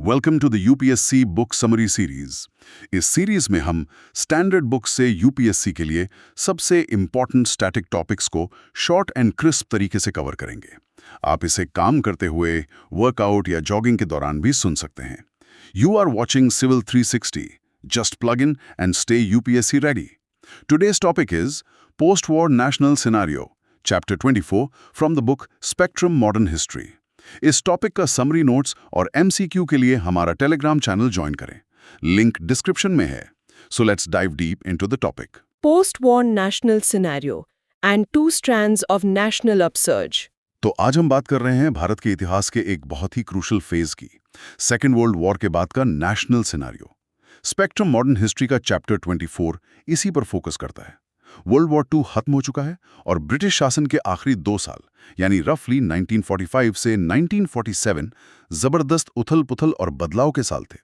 Welcome to the UPSC book summary series. इस series में हम स्टैंडर्ड बुक से यूपीएससी के लिए सबसे इम्पॉर्टेंट स्टैटिक टॉपिक्स को शॉर्ट एंड क्रिस्प तरीके से कवर करेंगे। आप इसे काम करते हुए, वर्कआउट या जॉगिंग के दौरान भी सुन सकते हैं। You are watching civil 360। Just plug in and stay UPSC ready. Today's topic is Post-War National Scenario, Chapter 24 from the book Spectrum Modern History। इस टॉपिक का समरी नोट्स और एमसीक्यू के लिए हमारा टेलीग्राम चैनल ज्वाइन करें। Link description में है। So let's dive deep into the topic। Post-war national scenario and two strands of national upsurge। तो आज हम बात कर रहे हैं भारत के इतिहास के एक बहुत ही क्रूशल फेज की, सेकेंड वर्ल्ड वॉर के बाद का national scenario. Spectrum modern history का चैप्टर 24 इसी पर फोकस करता है। वर्ल्ड वॉर 2 खत्म हो चुका है और ब्रिटिश शासन के आखिरी 2 साल यानी रफली 1945 से 1947 जबरदस्त उथल-पुथल और बदलाव के साल थे।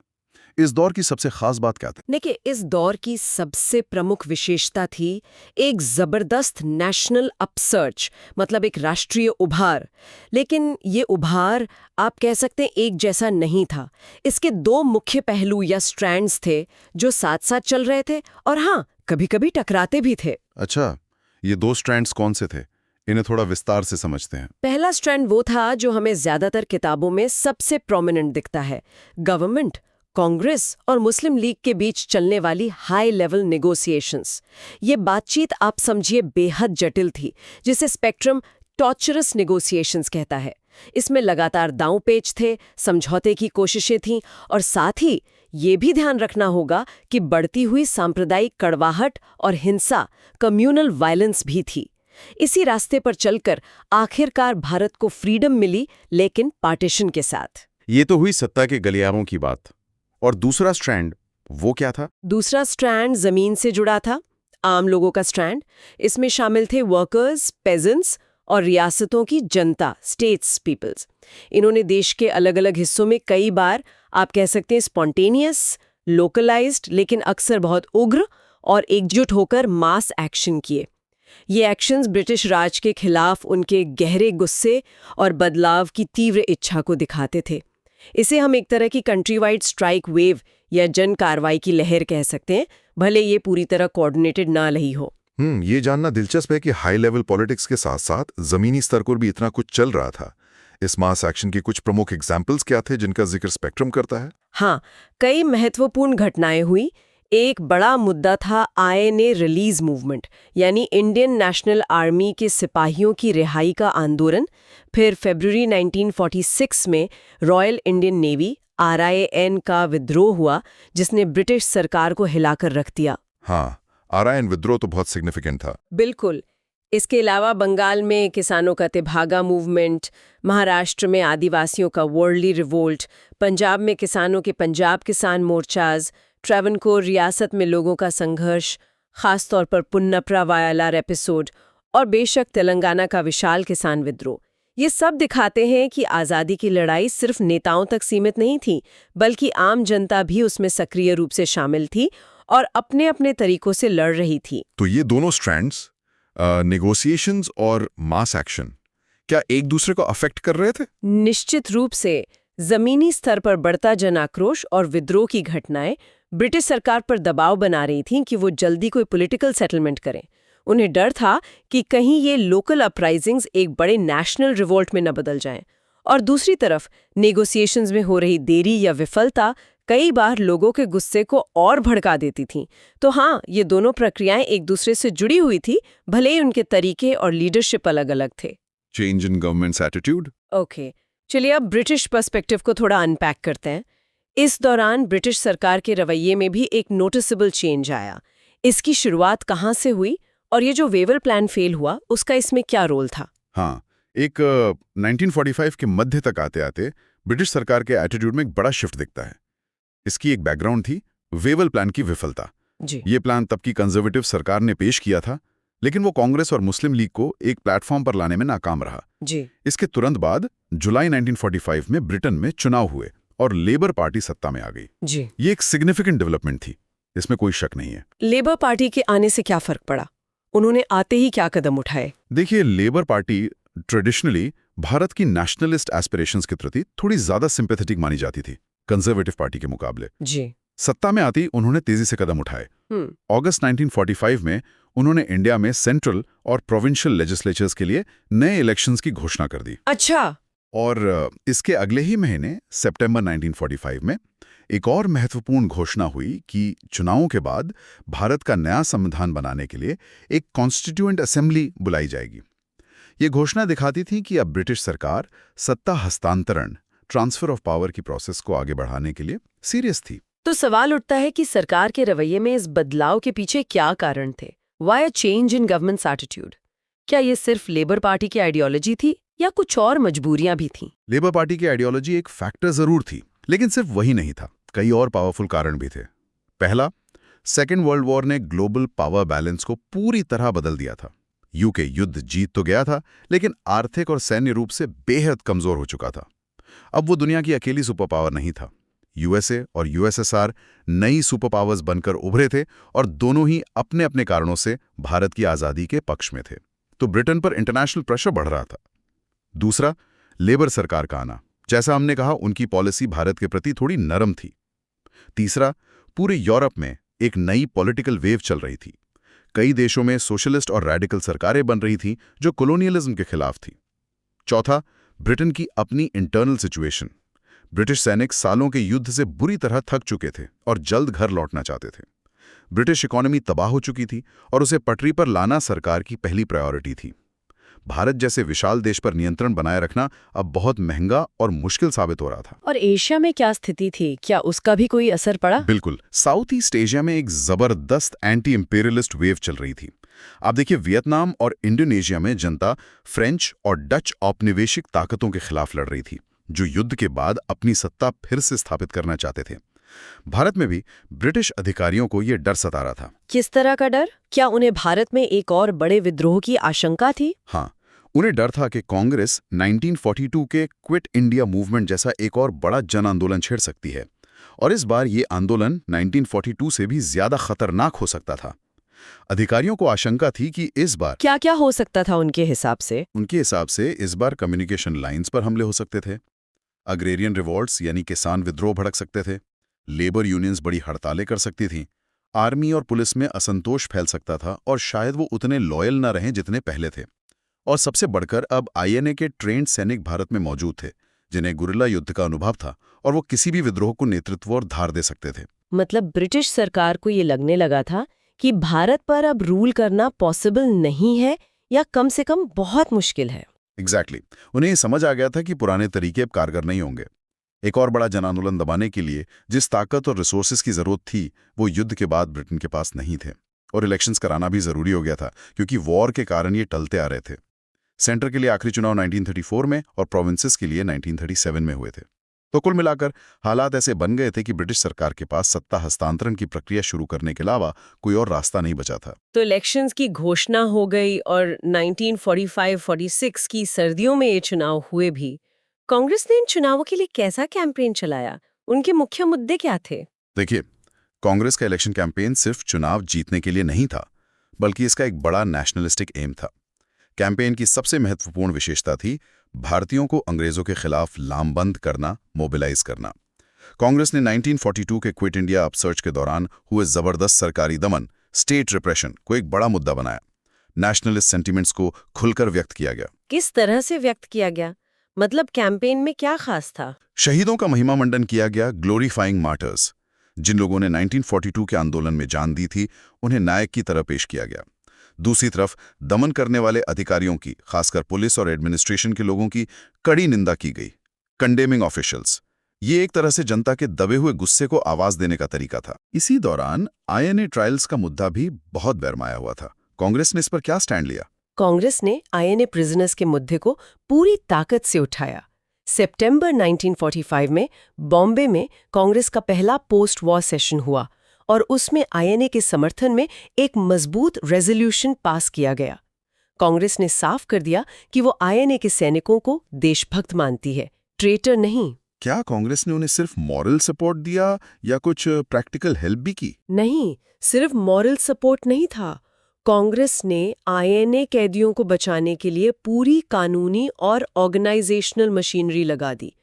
इस दौर की सबसे खास बात क्या थी? देखिए, इस दौर की सबसे प्रमुख विशेषता थी एक जबरदस्त नेशनल अपसर्ज, मतलब एक राष्ट्रीय उभार। लेकिन ये उभार आप कह सकते हैं एक जैसा नहीं था। इसके 2 मुख्य पहलू या स्ट्रैंड्स थे जो साथ साथ चल रहे थे और हाँ, कभी-कभी टकराते भी थे। अच्छा, ये 2 स्ट्रैंड्स कौन से थे? इन्हें थोड़ा विस्तार से समझते हैं। पहला स्ट्रैंड वो था जो हमें ज्यादातर किताबों में सबसे प्रोमिनेंट दिखता है। गवर्नमेंट, कांग्रेस और मुस्लिम लीग के बीच चलने वाली हाई लेवल नेगोशिएशंस। ये बातचीत आप समझिए बेहद जटिल थी, जिसे स्पेक्ट्रम टॉर्चरस नेगोशिएशंस कहता है। इसमें लगातार दांव पेच थे, समझौते की कोशिशें थीं और साथ ही ये भी ध्यान रखना होगा कि बढ़ती हुई सांप्रदायिक कड़वाहट और हिंसा, कम्युनल वायलेंस भी थी। इसी रास्ते पर चलकर आखिरकार भारत को फ्रीडम मिली, लेकिन पार्टीशन के साथ। ये तो हुई सत्ता के गलियारों की बात। और दूसरा स्ट्रैंड वो क्या था? दूसरा स्ट्रैंड जमीन से जुड़ा था, आम लोगों का स्ट्रैंड। इसमें शामिल थे वर्कर्स, पेजेंट्स और रियासतों की जनता, स्टेट्स पीपल्स। इन्होंने देश के अलग अलग हिस्सों में कई बार आप कह सकते हैं स्पॉन्टेनियस, लोकलाइज्ड, लेकिन अक्सर बहुत उग्र और एकजुट होकर मास एक्शन किए। ये एक्शंस ब्रिटिश राज के खिलाफ उनके गहरे गुस्से और बदलाव की तीव्र इच्छा को दिखाते थे। इसे हम एक तरह की कंट्री वाइड स्ट्राइक वेव या जन कार्रवाई की लहर कह सकते हैं, भले ये पूरी तरह कोऑर्डिनेटेड ना रही हो। ये जानना दिलचस्प है कि हाई लेवल पॉलिटिक्स के साथ साथ जमीनी स्तर पर भी इतना कुछ चल रहा था। इस मास एक्शन के कुछ प्रमुख एग्जाम्पल्स क्या थे जिनका जिक्र स्पेक्ट्रम करता है? हाँ, कई महत्वपूर्ण घटनाएं हुई। एक बड़ा मुद्दा था आईएनए रिलीज मूवमेंट, यानी इंडियन नेशनल आर्मी के सिपाहियों की रिहाई का आंदोलन। फिर फरवरी 1946 में रॉयल इंडियन नेवी RIN का विद्रोह हुआ, जिसने ब्रिटिश सरकार को हिलाकर रख दिया। हाँ, RIN विद्रोह तो बहुत सिग्निफिकेंट था। बिल्कुल। इसके अलावा बंगाल में किसानों का तेभागा मूवमेंट, महाराष्ट्र में आदिवासियों का वर्ली रिवोल्ट, पंजाब में किसानों के पंजाब किसान मोर्चाज, ट्रैवनकोर रियासत में लोगों का संघर्ष, खासतौर पर पुन्नप्रा वायलार एपिसोड, और बेशक तेलंगाना का विशाल किसान विद्रोह। ये सब दिखाते हैं कि आज़ादी की लड़ाई सिर्फ नेताओं तक सीमित नहीं थी, बल्कि आम जनता भी उसमें सक्रिय रूप से शामिल थी और अपने अपने तरीकों से लड़ रही थी। तो ये दोनों स्ट्रैंड्स, नेगोशिएशंस और मास एक्शन, क्या एक दूसरे को अफेक्ट कर रहे थे? निश्चित रूप से। जमीनी स्तर पर बढ़ता जन आक्रोश और विद्रोह की घटनाएं ब्रिटिश सरकार पर दबाव बना रही थीं कि वो जल्दी कोई पॉलिटिकल सेटलमेंट करें। उन्हें डर था कि कहीं ये लोकल अपराइजिंग्स एक बड़े नेशनल रिवोल्ट में न बदल जाएं। और दूसरी तरफ नेगोशिएशंस में हो रही देरी या विफलता कई बार लोगों के गुस्से को और भड़का देती थी। तो हाँ, ये दोनों प्रक्रियाएं एक दूसरे से जुड़ी हुई थी, भले ही उनके तरीके और लीडरशिप अलग-अलग थे। Change in governments attitude. Okay, चलिए अब ब्रिटिश पर्सपेक्टिव को थोड़ा अनपैक करते हैं। इस दौरान ब्रिटिश सरकार के रवैये में भी एक नोटिसेबल चेंज आया। इसकी शुरुआत कहाँ से हुई और ये जो वेवर प्लान फेल हुआ, उसका इसमें क्या रोल था? हाँ, एक 1945 के मध्य तक आते आते ब्रिटिश सरकार के एटीट्यूड में एक बड़ा शिफ्ट दिखता है। इसकी एक बैकग्राउंड थी वेवर प्लान की विफलता। जी। ये प्लान तब की कंजर्वेटिव सरकार ने पेश किया था, लेकिन वो कांग्रेस और मुस्लिम लीग को एक प्लेटफॉर्म पर लाने में नाकाम रहा। जी। इसके तुरंत बाद जुलाई 1945 में ब्रिटेन में चुनाव हुए और लेबर पार्टी सत्ता में आ गई। जी। ये एक सिग्निफिकेंट डेवलपमेंट थी, इसमें कोई शक नहीं है। लेबर पार्टी के आने से क्या फर्क पड़ा? उन्होंने आते ही क्या कदम उठाए? देखिए, लेबर पार्टी ट्रेडिशनली भारत की नेशनलिस्ट एस्पिरेशंस के प्रति थोड़ी ज्यादा सिंपैथेटिक मानी जाती थी। कंजर्वेटिव पार्टी के मुकाबले। जी। सत्ता में आती उन्होंने तेजी से कदम उठाए। अगस्त 1945 में उन्होंने इंडिया में सेंट्रल और प्रोविंशियल लेजिस्लेचर्स के लिए नए इलेक्शंस की घोषणा कर दी। अच्छा। और इसके अगले ही महीने सितंबर 1945 में एक और महत्वपूर्ण घोषणा हुई कि चुनावों के बाद भारत का नया संविधान बनाने के लिए एक कॉन्स्टिट्यूएंट असेंबली बुलाई जाएगी। ये घोषणा दिखाती थी कि अब ब्रिटिश सरकार सत्ता हस्तांतरण, ट्रांसफर ऑफ पावर की प्रोसेस को आगे बढ़ाने के लिए सीरियस थी। तो सवाल उठता है कि सरकार के रवैये में इस बदलाव के पीछे क्या कारण थे? Why a change in governments attitude? क्या ये सिर्फ लेबर पार्टी की आइडियोलॉजी थी या कुछ और मजबूरियां भी थीं? लेबर पार्टी की आइडियोलॉजी एक फैक्टर जरूर थी, लेकिन सिर्फ वही नहीं था। कई और पावरफुल कारण भी थे। पहला, सेकेंड वर्ल्ड वॉर ने ग्लोबल पावर बैलेंस को पूरी तरह बदल दिया था। यूके युद्ध जीत तो गया था, लेकिन आर्थिक और सैन्य रूप से बेहद कमजोर हो चुका था। अब वो दुनिया की अकेली सुपर पावर नहीं था। यूएसए और यूएसएसआर नई सुपर पावर्स बनकर उभरे थे और दोनों ही अपने अपने कारणों से भारत की आज़ादी के पक्ष में थे। तो ब्रिटेन पर इंटरनेशनल प्रेशर बढ़ रहा था। दूसरा, लेबर सरकार का आना। जैसा हमने कहा, उनकी पॉलिसी भारत के प्रति थोड़ी नरम थी। तीसरा, पूरे यूरोप में एक नई पॉलिटिकल वेव चल रही थी। कई देशों में सोशलिस्ट और रैडिकल सरकारें बन रही थीं जो कोलोनियलिज्म के खिलाफ थी। चौथा, ब्रिटेन की अपनी इंटरनल सिचुएशन। ब्रिटिश सैनिक सालों के युद्ध से बुरी तरह थक चुके थे और जल्द घर लौटना चाहते थे। ब्रिटिश इकोनॉमी तबाह हो चुकी थी और उसे पटरी पर लाना सरकार की पहली प्रायोरिटी थी। भारत जैसे विशाल देश पर नियंत्रण बनाए रखना अब बहुत महंगा और मुश्किल साबित हो रहा था। और एशिया में क्या स्थिति थी? क्या उसका भी कोई असर पड़ा? बिल्कुल। साउथ ईस्ट एशिया में एक जबरदस्त एंटी इंपीरियलिस्ट वेव चल रही थी। आप देखिए, वियतनाम और इंडोनेशिया में जनता फ्रेंच और डच औपनिवेशिक ताकतों के खिलाफ लड़ रही थी, जो युद्ध के बाद अपनी सत्ता फिर से स्थापित करना चाहते थे। भारत में भी ब्रिटिश अधिकारियों को यह डर सता रहा था। किस तरह का डर? क्या उन्हें भारत में एक और बड़े विद्रोह की आशंका थी? हाँ, उन्हें डर था कि कांग्रेस 1942 के क्विट इंडिया मूवमेंट जैसा एक और बड़ा जन आंदोलन छेड़ सकती है, और इस बार ये आंदोलन 1942 से भी ज्यादा खतरनाक हो सकता था। अधिकारियों को आशंका थी कि इस बार क्या क्या हो सकता था उनके हिसाब से? उनके हिसाब से इस बार कम्युनिकेशन लाइंस पर हमले हो सकते थे, अग्रेरियन रिवॉल्ट्स यानी किसान विद्रोह भड़क सकते थे, लेबर यूनियंस बड़ी हड़तालें कर सकती थीं, आर्मी और पुलिस में असंतोष फैल सकता था और शायद वो उतने लॉयल न रहें जितने पहले थे। और सबसे बढ़कर अब आईएनए के ट्रेंड सैनिक भारत में मौजूद थे, जिन्हें गुरिल्ला युद्ध का अनुभव था और वो किसी भी विद्रोह को नेतृत्व और धार दे सकते थे। मतलब ब्रिटिश सरकार को ये लगने लगा था कि भारत पर अब रूल करना पॉसिबल नहीं है, या कम से कम बहुत मुश्किल है। एग्जैक्टली। उन्हें ये समझ आ गया था कि पुराने तरीके अब कारगर नहीं होंगे। एक और बड़ा जन आंदोलन दबाने के लिए जिस ताकत और रिसोर्सेज की जरूरत थी, वो युद्ध के बाद ब्रिटेन के पास नहीं थे। और इलेक्शंस कराना भी जरूरी हो गया था, क्योंकि वॉर के कारण ये टलते आ रहे थे। सेंटर के लिए आखिरी चुनाव 1934 में और प्रोविंसेस के लिए 1937 में हुए थे। तो कुल मिलाकर हालात ऐसे बन गए थे कि ब्रिटिश सरकार के पास सत्ता हस्तांतरण की प्रक्रिया शुरू करने के अलावा कोई और रास्ता नहीं बचा था। तो इलेक्शंस की घोषणा हो गई और 1945-46 की सर्दियों में ये चुनाव हुए भी। कांग्रेस ने इन चुनावों के लिए कैसा कैंपेन चलाया? उनके मुख्य मुद्दे क्या थे? देखिए, कांग्रेस का इलेक्शन कैंपेन सिर्फ चुनाव जीतने के लिए नहीं था, बल्कि इसका एक बड़ा नेशनलिस्टिक एम था। कैंपेन की सबसे महत्वपूर्ण विशेषता थी भारतीयों को अंग्रेजों के खिलाफ लामबंद करना, मोबिलाइज करना। कांग्रेस ने 1942 के क्विट इंडिया अपसर्च के दौरान हुए जबरदस्त सरकारी दमन, स्टेट रिप्रेशन को एक बड़ा मुद्दा बनाया। नेशनलिस्ट सेंटिमेंट्स को खुलकर व्यक्त किया गया। किस तरह से व्यक्त किया गया? मतलब कैंपेन में क्या खास था? शहीदों का महिमा मंडन किया गया, ग्लोरीफाइंग मार्टर्स। जिन लोगों ने 1942 के आंदोलन में जान दी थी, उन्हें नायक की तरह पेश किया गया। दूसरी तरफ दमन करने वाले अधिकारियों की, खासकर पुलिस और एडमिनिस्ट्रेशन के लोगों की कड़ी निंदा की गई, कंडेमिंग ऑफिशियल्स। ये एक तरह से जनता के दबे हुए गुस्से को आवाज देने का तरीका था। इसी दौरान आईएनए ट्रायल्स का मुद्दा भी बहुत गरमाया हुआ था। कांग्रेस ने इस पर क्या स्टैंड लिया? कांग्रेस ने आईएनए प्रिजनर्स के मुद्दे को पूरी ताकत से उठाया। सितंबर 1945 में बॉम्बे में कांग्रेस का पहला पोस्ट वॉर सेशन हुआ और उसमें आईएनए के समर्थन में एक मजबूत रेजोल्यूशन पास किया गया। कांग्रेस ने साफ कर दिया कि वो आईएनए के सैनिकों को देशभक्त मानती है, ट्रेटर नहीं। क्या कांग्रेस ने उन्हें सिर्फ मॉरल सपोर्ट दिया या कुछ प्रैक्टिकल हेल्प भी की? नहीं, सिर्फ मॉरल सपोर्ट नहीं था। कांग्रेस ने आईएनए कैदियों को बचाने के लिए पूरी कानूनी और ऑर्गेनाइजेशनल मशीनरी लगा दी।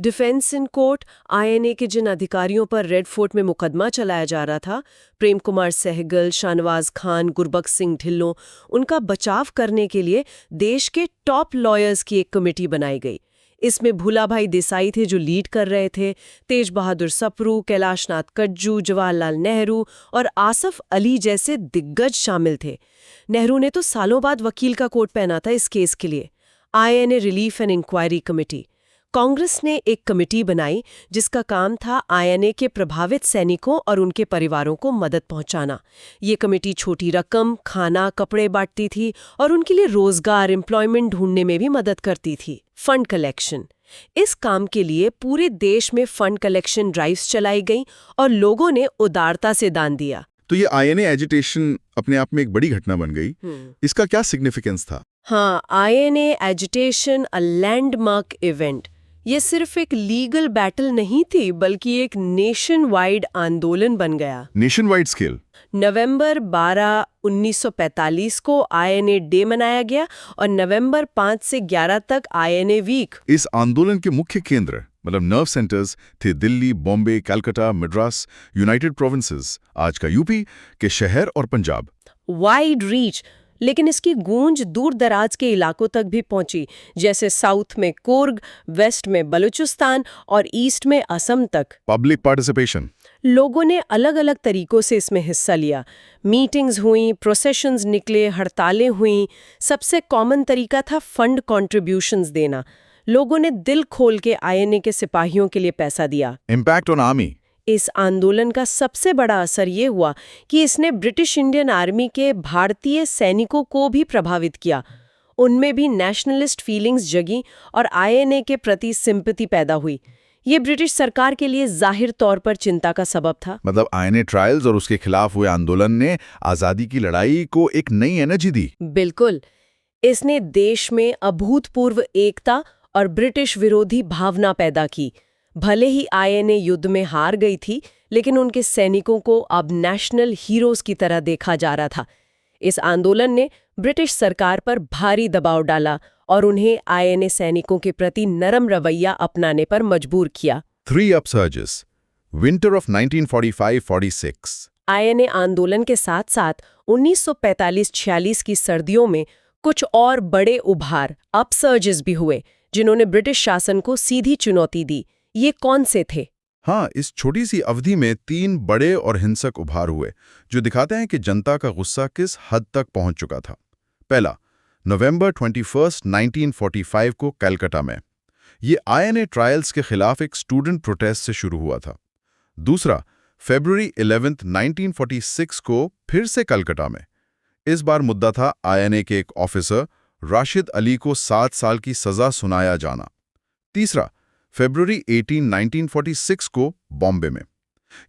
डिफेंस इन कोर्ट, आईएनए के जिन अधिकारियों पर रेड फोर्ट में मुकदमा चलाया जा रहा था, प्रेम कुमार सहगल, शाहनवाज खान, गुरबख्श सिंह ढिल्लों, उनका बचाव करने के लिए देश के टॉप लॉयर्स की एक कमेटी बनाई गई। इसमें भूलाभाई देसाई थे जो लीड कर रहे थे, तेज बहादुर सप्रू, कैलाश नाथ कज्जू, जवाहरलाल नेहरू और आसफ अली जैसे दिग्गज शामिल थे। नेहरू ने तो सालों बाद वकील का कोट पहना था इस केस के लिए। INA relief and inquiry committee, Congress ने एक कमेटी बनाई जिसका काम था आईएनए के प्रभावित सैनिकों और उनके परिवारों को मदद पहुंचाना। ये कमेटी छोटी रकम, खाना, कपड़े बांटती थी और उनके लिए रोजगार, एम्प्लॉयमेंट ढूंढने में भी मदद करती थी। फंड कलेक्शन, इस काम के लिए पूरे देश में फंड कलेक्शन ड्राइव्स चलाई गई और लोगों ने उदारता से दान दिया। तो ये आईएनए एजिटेशन अपने आप में एक बड़ी घटना बन गई। इसका क्या सिग्निफिकेंस था? हाँ, INA agitation a landmark event. ये सिर्फ एक लीगल बैटल नहीं थी बल्कि एक नेशन वाइड आंदोलन बन गया। Nation wide scale. नवंबर 12, 1945 को आईएनए डे मनाया गया और नवंबर 5 से 11 तक आईएनए वीक। इस आंदोलन के मुख्य केंद्र मतलब नर्व सेंटर्स थे दिल्ली, बॉम्बे, कलकत्ता, मद्रास, यूनाइटेड प्रोविंसेस, आज का यूपी के शहर और पंजाब। वाइड रीच, लेकिन इसकी गूंज दूर दराज के इलाकों तक भी पहुंची, जैसे साउथ में कुर्ग, वेस्ट में बलूचिस्तान और ईस्ट में असम तक। पब्लिक पार्टिसिपेशन, लोगों ने अलग अलग तरीकों से इसमें हिस्सा लिया। मीटिंग्स हुई, प्रोसेशंस निकले, हड़तालें हुई। सबसे कॉमन तरीका था फंड कॉन्ट्रीब्यूशंस देना। लोगों ने दिल खोल के आईएनए के सिपाहियों के लिए पैसा दिया। इम्पैक्ट ऑन आर्मी, इस आंदोलन का सबसे बड़ा असर ये हुआ कि इसने ब्रिटिश इंडियन आर्मी के भारतीय सैनिकों को भी प्रभावित किया। उनमें भी नेशनलिस्ट फीलिंग्स जगी और आईएनए के प्रति सिंपैथी पैदा हुई। ये ब्रिटिश सरकार के लिए जाहिर तौर पर चिंता का सबब था। मतलब आईएनए ट्रायल्स और उसके खिलाफ हुए आंदोलन ने आजादी की लड़ाई को एक नई एनर्जी दी। बिल्कुल, इसने देश में अभूतपूर्व एकता और ब्रिटिश विरोधी भावना पैदा की। भले ही आईएनए युद्ध में हार गई थी, लेकिन उनके सैनिकों को अब नेशनल हीरोज की तरह देखा जा रहा था। इस आंदोलन ने ब्रिटिश सरकार पर भारी दबाव डाला और उन्हें आईएनए सैनिकों के प्रति नरम रवैया अपनाने पर मजबूर किया। 3 अपसर्जेस, विंटर ऑफ 1945-46। आईएनए आंदोलन के साथ साथ 1945-46 की सर्दियों में कुछ और बड़े उभार, अपसर्जेस भी हुए, जिन्होंने ब्रिटिश शासन को सीधी चुनौती दी। ये कौन से थे? हाँ, इस छोटी सी अवधि में 3 बड़े और हिंसक उभार हुए जो दिखाते हैं कि जनता का गुस्सा किस हद तक पहुंच चुका था। पहला, नवंबर 21, 1945 को कलकत्ता में। ये आईएनए ट्रायल्स के खिलाफ एक स्टूडेंट प्रोटेस्ट से शुरू हुआ था। दूसरा, फरवरी 11, 1946 को फिर से कलकत्ता में। इस बार मुद्दा था आईएनए के एक ऑफिसर राशिद अली को 7 साल की सजा सुनाया जाना। तीसरा, फरवरी 18, 1946 को बॉम्बे में।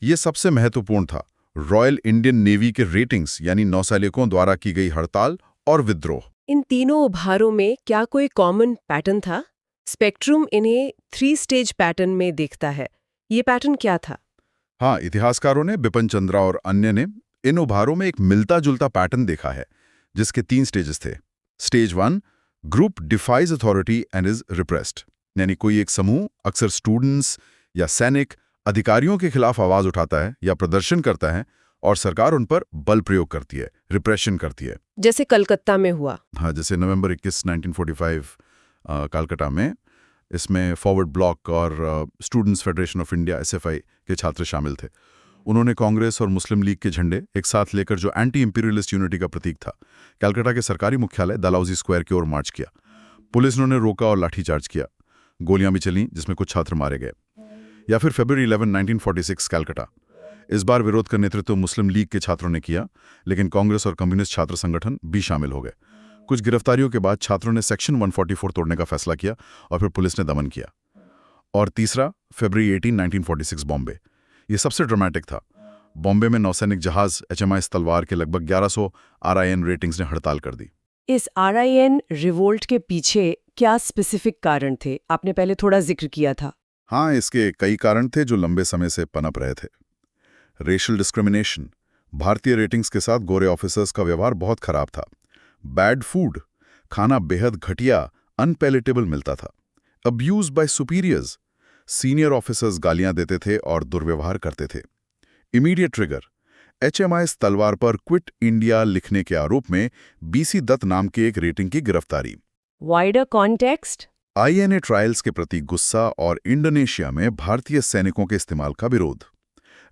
यह सबसे महत्वपूर्ण था, रॉयल इंडियन नेवी के रेटिंग्स यानी नौसैनिकों द्वारा की गई हड़ताल और विद्रोह। इन तीनों उभारों में क्या कोई कॉमन पैटर्न था? स्पेक्ट्रम इन्हें 3 स्टेज पैटर्न में देखता है। ये पैटर्न क्या था? हाँ, इतिहासकारों ने, बिपिन चंद्रा और अन्य ने इन उभारों में एक मिलता जुलता पैटर्न देखा है, जिसके 3 स्टेजेस थे। Stage 1, group defies authority and is repressed, यानी कोई एक समूह, अक्सर स्टूडेंट्स या सैनिक, अधिकारियों के खिलाफ आवाज उठाता है या प्रदर्शन करता है और सरकार उन पर बल प्रयोग करती है, रिप्रेशन करती है। जैसे कलकत्ता में हुआ। हाँ, जैसे नवंबर 21, 1945 कलकत्ता में। इसमें फॉरवर्ड ब्लॉक और students federation of India SFI के छात्र शामिल थे। उन्होंने कांग्रेस और मुस्लिम लीग के झंडे एक साथ लेकर, जो एंटी इंपीरियलिस्ट यूनिटी का प्रतीक था, कलकत्ता के सरकारी मुख्यालय डलहौजी स्क्वायर की ओर मार्च किया। पुलिस ने रोका और लाठीचार्ज किया। गोलियां भी चलीं, जिसमें कुछ छात्र मारे गए। या फिर फरवरी 11, 1946 कलकत्ता। इस बार विरोध का नेतृत्व मुस्लिम लीग के छात्रों ने किया, लेकिन कांग्रेस और कम्युनिस्ट छात्र संगठन भी शामिल हो गए। कुछ गिरफ्तारियों के बाद छात्रों ने सेक्शन 144 तोड़ने का फैसला किया और फिर पुलिस ने दमन किया। और तीसरा, फरवरी 18, 1946 बॉम्बे। ये सबसे ड्रामेटिक था। बॉम्बे में नौसैनिक जहाज HMIS तलवार के लगभग 1100 RIN रेटिंग्स ने हड़ताल कर दी। इस RIN रिवोल्ट के पीछे क्या स्पेसिफिक कारण थे? आपने पहले थोड़ा जिक्र किया था। हाँ, इसके कई कारण थे जो लंबे समय से पनप रहे थे। रेशियल डिस्क्रिमिनेशन, भारतीय रेटिंग्स के साथ गोरे ऑफिसर्स का व्यवहार बहुत खराब था। बैड फूड, खाना बेहद घटिया, अनपैलेटेबल मिलता था। Abuse by superiors, senior officers गालियां देते थे और दुर्व्यवहार करते थे। इमीडिएट ट्रिगर, HMIS तलवार पर क्विट इंडिया लिखने के आरोप में BC दत्त नाम के एक रेटिंग की गिरफ्तारी। Wider context. INA ट्रायल्स के प्रति गुस्सा और इंडोनेशिया में भारतीय सैनिकों के इस्तेमाल का विरोध।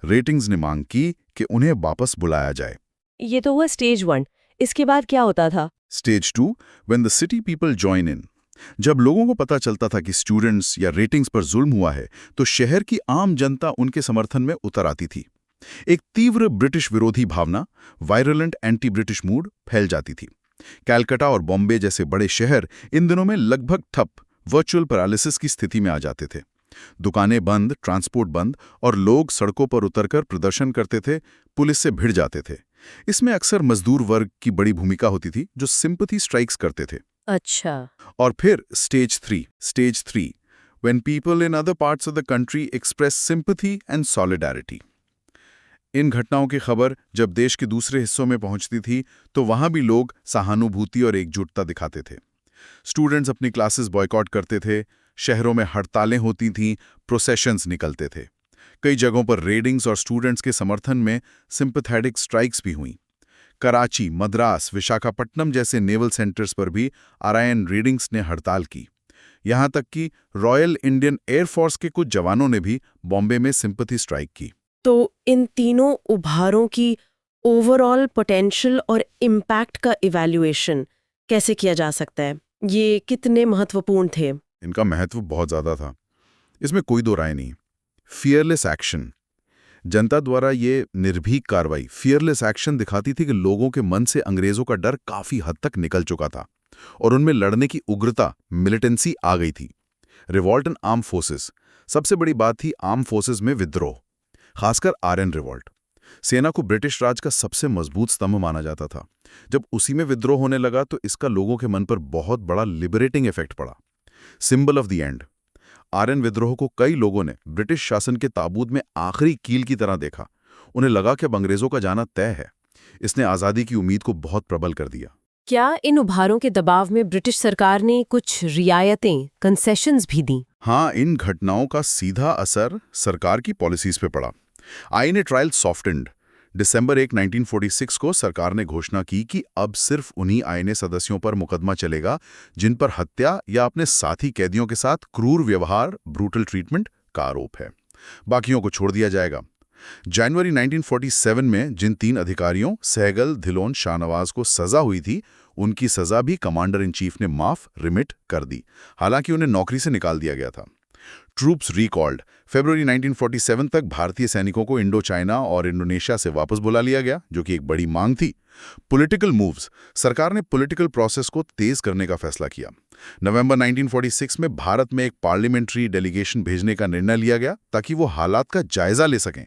रेटिंग्स ने मांग की कि उन्हें वापस बुलाया जाए। ये तो हुआ स्टेज 1। इसके बाद क्या होता था? Stage 2, when the city people join in. जब लोगों को पता चलता था कि स्टूडेंट्स या रेटिंग्स पर जुल्म हुआ है, तो शहर की आम जनता उनके समर्थन में उतर आती थी। एक तीव्र ब्रिटिश विरोधी भावना, वायरलेंट एंटी ब्रिटिश मूड फैल जाती थी। कैलकाटा और बॉम्बे जैसे बड़े शहर इन दिनों में लगभग ठप, वर्चुअल पैरालिसिस की स्थिति में आ जाते थे। दुकानें बंद, ट्रांसपोर्ट बंद और लोग सड़कों पर उतरकर प्रदर्शन करते थे, पुलिस से भिड़ जाते थे। इसमें अक्सर मजदूर वर्ग की बड़ी भूमिका होती थी, जो सिंपैथी स्ट्राइक्स करते थे। अच्छा। और फिर stage 3, when people in other parts of the country express sympathy and solidarity. इन घटनाओं की खबर जब देश के दूसरे हिस्सों में पहुंचती थी, तो वहां भी लोग सहानुभूति और एकजुटता दिखाते थे। स्टूडेंट्स अपनी क्लासेस बॉयकॉट करते थे, शहरों में हड़तालें होती थीं, प्रोसेशंस निकलते थे। कई जगहों पर रेडिंग्स और स्टूडेंट्स के समर्थन में सिंपैथेटिक स्ट्राइक्स भी हुईं। कराची, मद्रास, विशाखापट्टनम जैसे नेवल सेंटर्स पर भी RIN रेडिंग्स ने हड़ताल की। यहां तक कि रॉयल इंडियन एयरफोर्स के कुछ जवानों ने भी बॉम्बे में सिंपैथी स्ट्राइक की। तो इन तीनों उभारों की ओवरऑल पोटेंशियल और इम्पैक्ट का इवैल्यूएशन कैसे किया जा सकता है? ये कितने महत्वपूर्ण थे? इनका महत्व बहुत ज्यादा था, इसमें कोई दो राय नहीं। फियरलेस एक्शन, जनता द्वारा ये निर्भीक कार्रवाई, फियरलेस एक्शन दिखाती थी कि लोगों के मन से अंग्रेजों का डर काफी हद तक निकल चुका था और उनमें लड़ने की उग्रता, मिलिटेंसी आ गई थी। रिवॉल्ट इन आर्म फोर्सेस, सबसे बड़ी बात थी आर्म फोर्सेस में विद्रोह, खासकर RN रिवॉल्ट। सेना को ब्रिटिश राज का सबसे मजबूत स्तंभ माना जाता था। जब उसी में विद्रोह होने लगा तो इसका लोगों के मन पर बहुत बड़ा लिबरेटिंग इफेक्ट पड़ा। Symbol of the end, RN विद्रोह को कई लोगों ने ब्रिटिश शासन के ताबूत में आखिरी कील की तरह देखा। उन्हें लगा कि अब अंग्रेजों का जाना तय है। इसने आज़ादी की उम्मीद को बहुत प्रबल कर दिया। क्या इन उभारों के दबाव में ब्रिटिश सरकार ने कुछ रियायतें, कंसेशंस भी दी? हाँ, इन घटनाओं का सीधा असर सरकार की पॉलिसीज पे पड़ा। INA trial softened. दिसंबर 1, 1946 को सरकार ने घोषणा की कि अब सिर्फ उन्हीं INA सदस्यों पर मुकदमा चलेगा जिन पर हत्या या अपने साथी कैदियों के साथ क्रूर व्यवहार, ब्रूटल ट्रीटमेंट का आरोप है। बाकियों को छोड़ दिया जाएगा। जनवरी 1947 में जिन 3 अधिकारियों सहगल, धिलोन, शाहनवाज को सजा हुई थी, उनकी सजा भी कमांडर इन चीफ ने माफ रिमिट कर दी, हालांकि उन्हें नौकरी से निकाल दिया गया था। Troops recalled. फरवरी 1947 तक भारतीय सैनिकों को इंडो चाइना और इंडोनेशिया से वापस बुला लिया गया, जो कि एक बड़ी मांग थी। पॉलिटिकल मूव्स, सरकार ने पॉलिटिकल प्रोसेस को तेज करने का फैसला किया। नवंबर 1946 में भारत में एक पार्लियामेंट्री डेलीगेशन भेजने का निर्णय लिया गया ताकि वो हालात का जायजा ले सकें।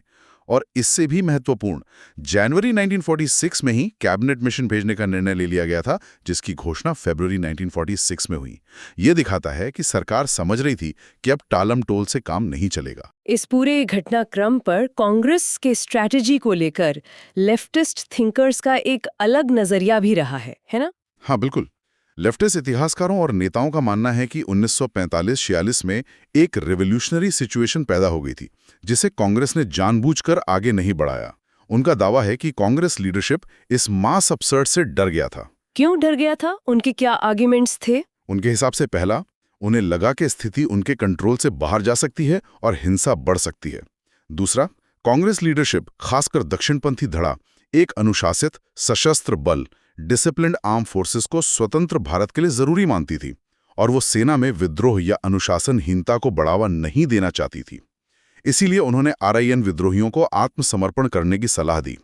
और इससे भी महत्वपूर्ण, जनवरी 1946 में ही कैबिनेट मिशन भेजने का निर्णय ले लिया गया था, जिसकी घोषणा फरवरी 1946 में हुई। यह दिखाता है कि सरकार समझ रही थी कि अब टालम टोल से काम नहीं चलेगा। इस पूरे घटनाक्रम पर कांग्रेस के स्ट्रैटेजी को लेकर लेफ्टिस्ट थिंकर्स का एक अलग नजरिया भी रहा है ना? हाँ, बिल्कुल। लेफ्टिस्ट इतिहासकारों और नेताओं का मानना है कि 1945-46 में एक रेवोल्यूशनरी सिचुएशन पैदा हो गई थी, जिसे कांग्रेस ने जानबूझकर आगे नहीं बढ़ाया। उनका दावा है कि कांग्रेस लीडरशिप इस मास अपसर्ट से डर गया था। क्यों डर गया था? उनके क्या आर्ग्यूमेंट्स थे? उनके हिसाब से पहला, उन्हें लगा कि स्थिति उनके कंट्रोल से बाहर जा सकती है और हिंसा बढ़ सकती है। दूसरा, कांग्रेस लीडरशिप, खासकर दक्षिणपंथी धड़ा, एक अनुशासित सशस्त्र बल, डिसिप्लिन्ड आर्म फोर्सेस को स्वतंत्र भारत के लिए जरूरी मानती थी और वो सेना में विद्रोह या अनुशासनहीनता को बढ़ावा नहीं देना चाहती थी। इसीलिए उन्होंने RIN विद्रोहियों को आत्मसमर्पण करने की सलाह दी।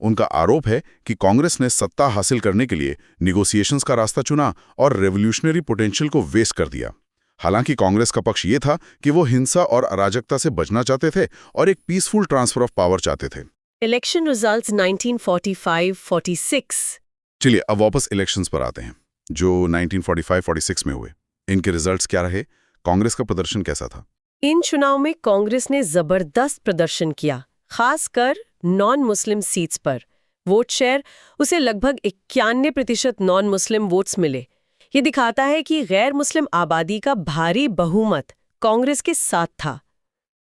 उनका आरोप है कि कांग्रेस ने सत्ता हासिल करने के लिए निगोसिएशंस का रास्ता चुना और रेवोल्यूशनरी पोटेंशियल को वेस्ट कर दिया। हालांकि कांग्रेस का पक्ष ये था कि वो हिंसा और अराजकता से बचना चाहते थे और एक पीसफुल ट्रांसफर ऑफ पावर चाहते थे। Election results 1945-46। चलिए अब वापस इलेक्शंस पर आते हैं, जो 1945-46 में हुए। इनके रिजल्ट्स क्या रहे? कांग्रेस का प्रदर्शन कैसा था? इन चुनाव में कांग्रेस ने जबरदस्त प्रदर्शन किया, खासकर नॉन मुस्लिम सीट्स पर। वोट शेयर उसे लगभग 91% नॉन मुस्लिम वोट्स मिले। ये दिखाता है कि गैर मुस्लिम आबादी का भारी बहुमत कांग्रेस के साथ था।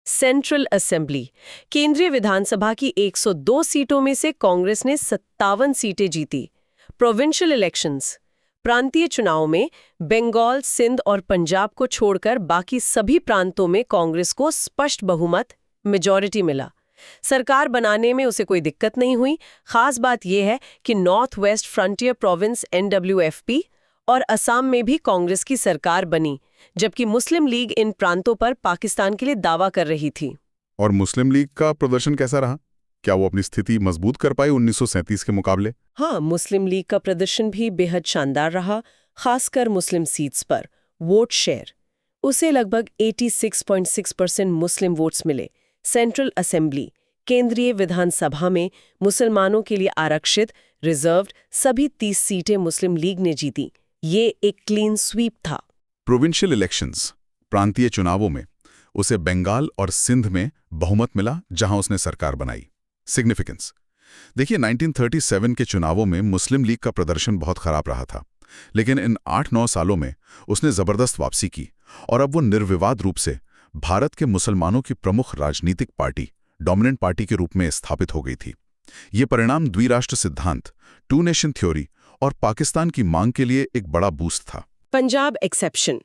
सेंट्रल असेंबली, केंद्रीय विधानसभा की 102 सीटों में से कांग्रेस ने 57 सीटें जीती। प्रोविंशियल इलेक्शंस, प्रांतीय चुनाव में बंगाल, सिंध और पंजाब को छोड़कर बाकी सभी प्रांतों में कांग्रेस को स्पष्ट बहुमत, मेजॉरिटी मिला। सरकार बनाने में उसे कोई दिक्कत नहीं हुई। खास बात यह है कि north West Frontier Province NWFP और असम में भी कांग्रेस की सरकार बनी, जबकि मुस्लिम लीग इन प्रांतों पर पाकिस्तान के लिए दावा कर रही थी। और मुस्लिम लीग का प्रदर्शन कैसा रहा? क्या वो अपनी स्थिति मजबूत कर पाई 1937 के मुकाबले? हाँ, मुस्लिम लीग का प्रदर्शन भी बेहद शानदार रहा, खासकर मुस्लिम सीट्स पर। वोट शेयर, उसे लगभग 86.6% मुस्लिम वोट्स मिले। सेंट्रल असेंबली, केंद्रीय विधानसभा में मुसलमानों के लिए आरक्षित, रिजर्व्ड सभी 30 सीटें मुस्लिम लीग ने जीती। ये एक क्लीन स्वीप था। प्रोविंशियल इलेक्शंस, प्रांतीय चुनावों में उसे बंगाल और सिंध में बहुमत मिला, जहां उसने सरकार बनाई। सिग्निफिकेंस, देखिए 1937 के चुनावों में मुस्लिम लीग का प्रदर्शन बहुत खराब रहा था, लेकिन इन 8-9 सालों में उसने जबरदस्त वापसी की और अब वो निर्विवाद रूप से भारत के मुसलमानों की प्रमुख राजनीतिक पार्टी, डोमिनेंट पार्टी के रूप में स्थापित हो गई थी। ये परिणाम द्विराष्ट्र सिद्धांत, 2 नेशन थ्योरी और पाकिस्तान की मांग के लिए एक बड़ा बूस्ट था। पंजाब एक्सेप्शन,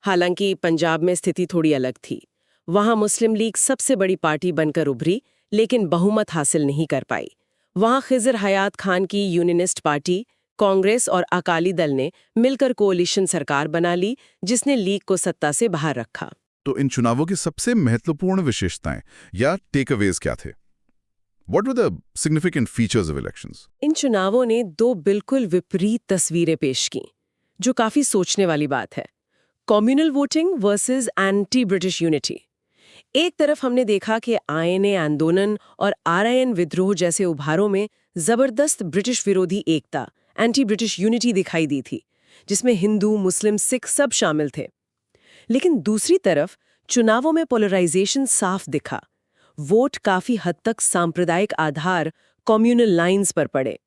हालांकि पंजाब में स्थिति थोड़ी अलग थी। वहां मुस्लिम लीग सबसे बड़ी पार्टी बनकर उभरी, लेकिन बहुमत हासिल नहीं कर पाई। वहां खिजर हयात खान की यूनियनिस्ट पार्टी, कांग्रेस और अकाली दल ने मिलकर कोalition सरकार बना ली, जिसने लीग को सत्ता से बाहर रखा। तो इन चुनावों की सबसे महत्वपूर्ण विशेषताएं या टेकअवेज क्या थे? What were the significant features of elections? इन चुनावों ने 2 बिल्कुल विपरीत तस्वीरें पेश की, जो काफी सोचने वाली बात है। Communal voting versus anti British unity. एक तरफ हमने देखा कि INA आंदोलन और RIN विद्रोह जैसे उभारों में जबरदस्त ब्रिटिश विरोधी एकता, एंटी ब्रिटिश यूनिटी दिखाई दी थी, जिसमें हिंदू, मुस्लिम, सिख सब शामिल थे। लेकिन दूसरी तरफ चुनावों में पोलराइजेशन साफ दिखा। वोट काफी हद तक सांप्रदायिक आधार, कम्युनल लाइंस पर पड़े।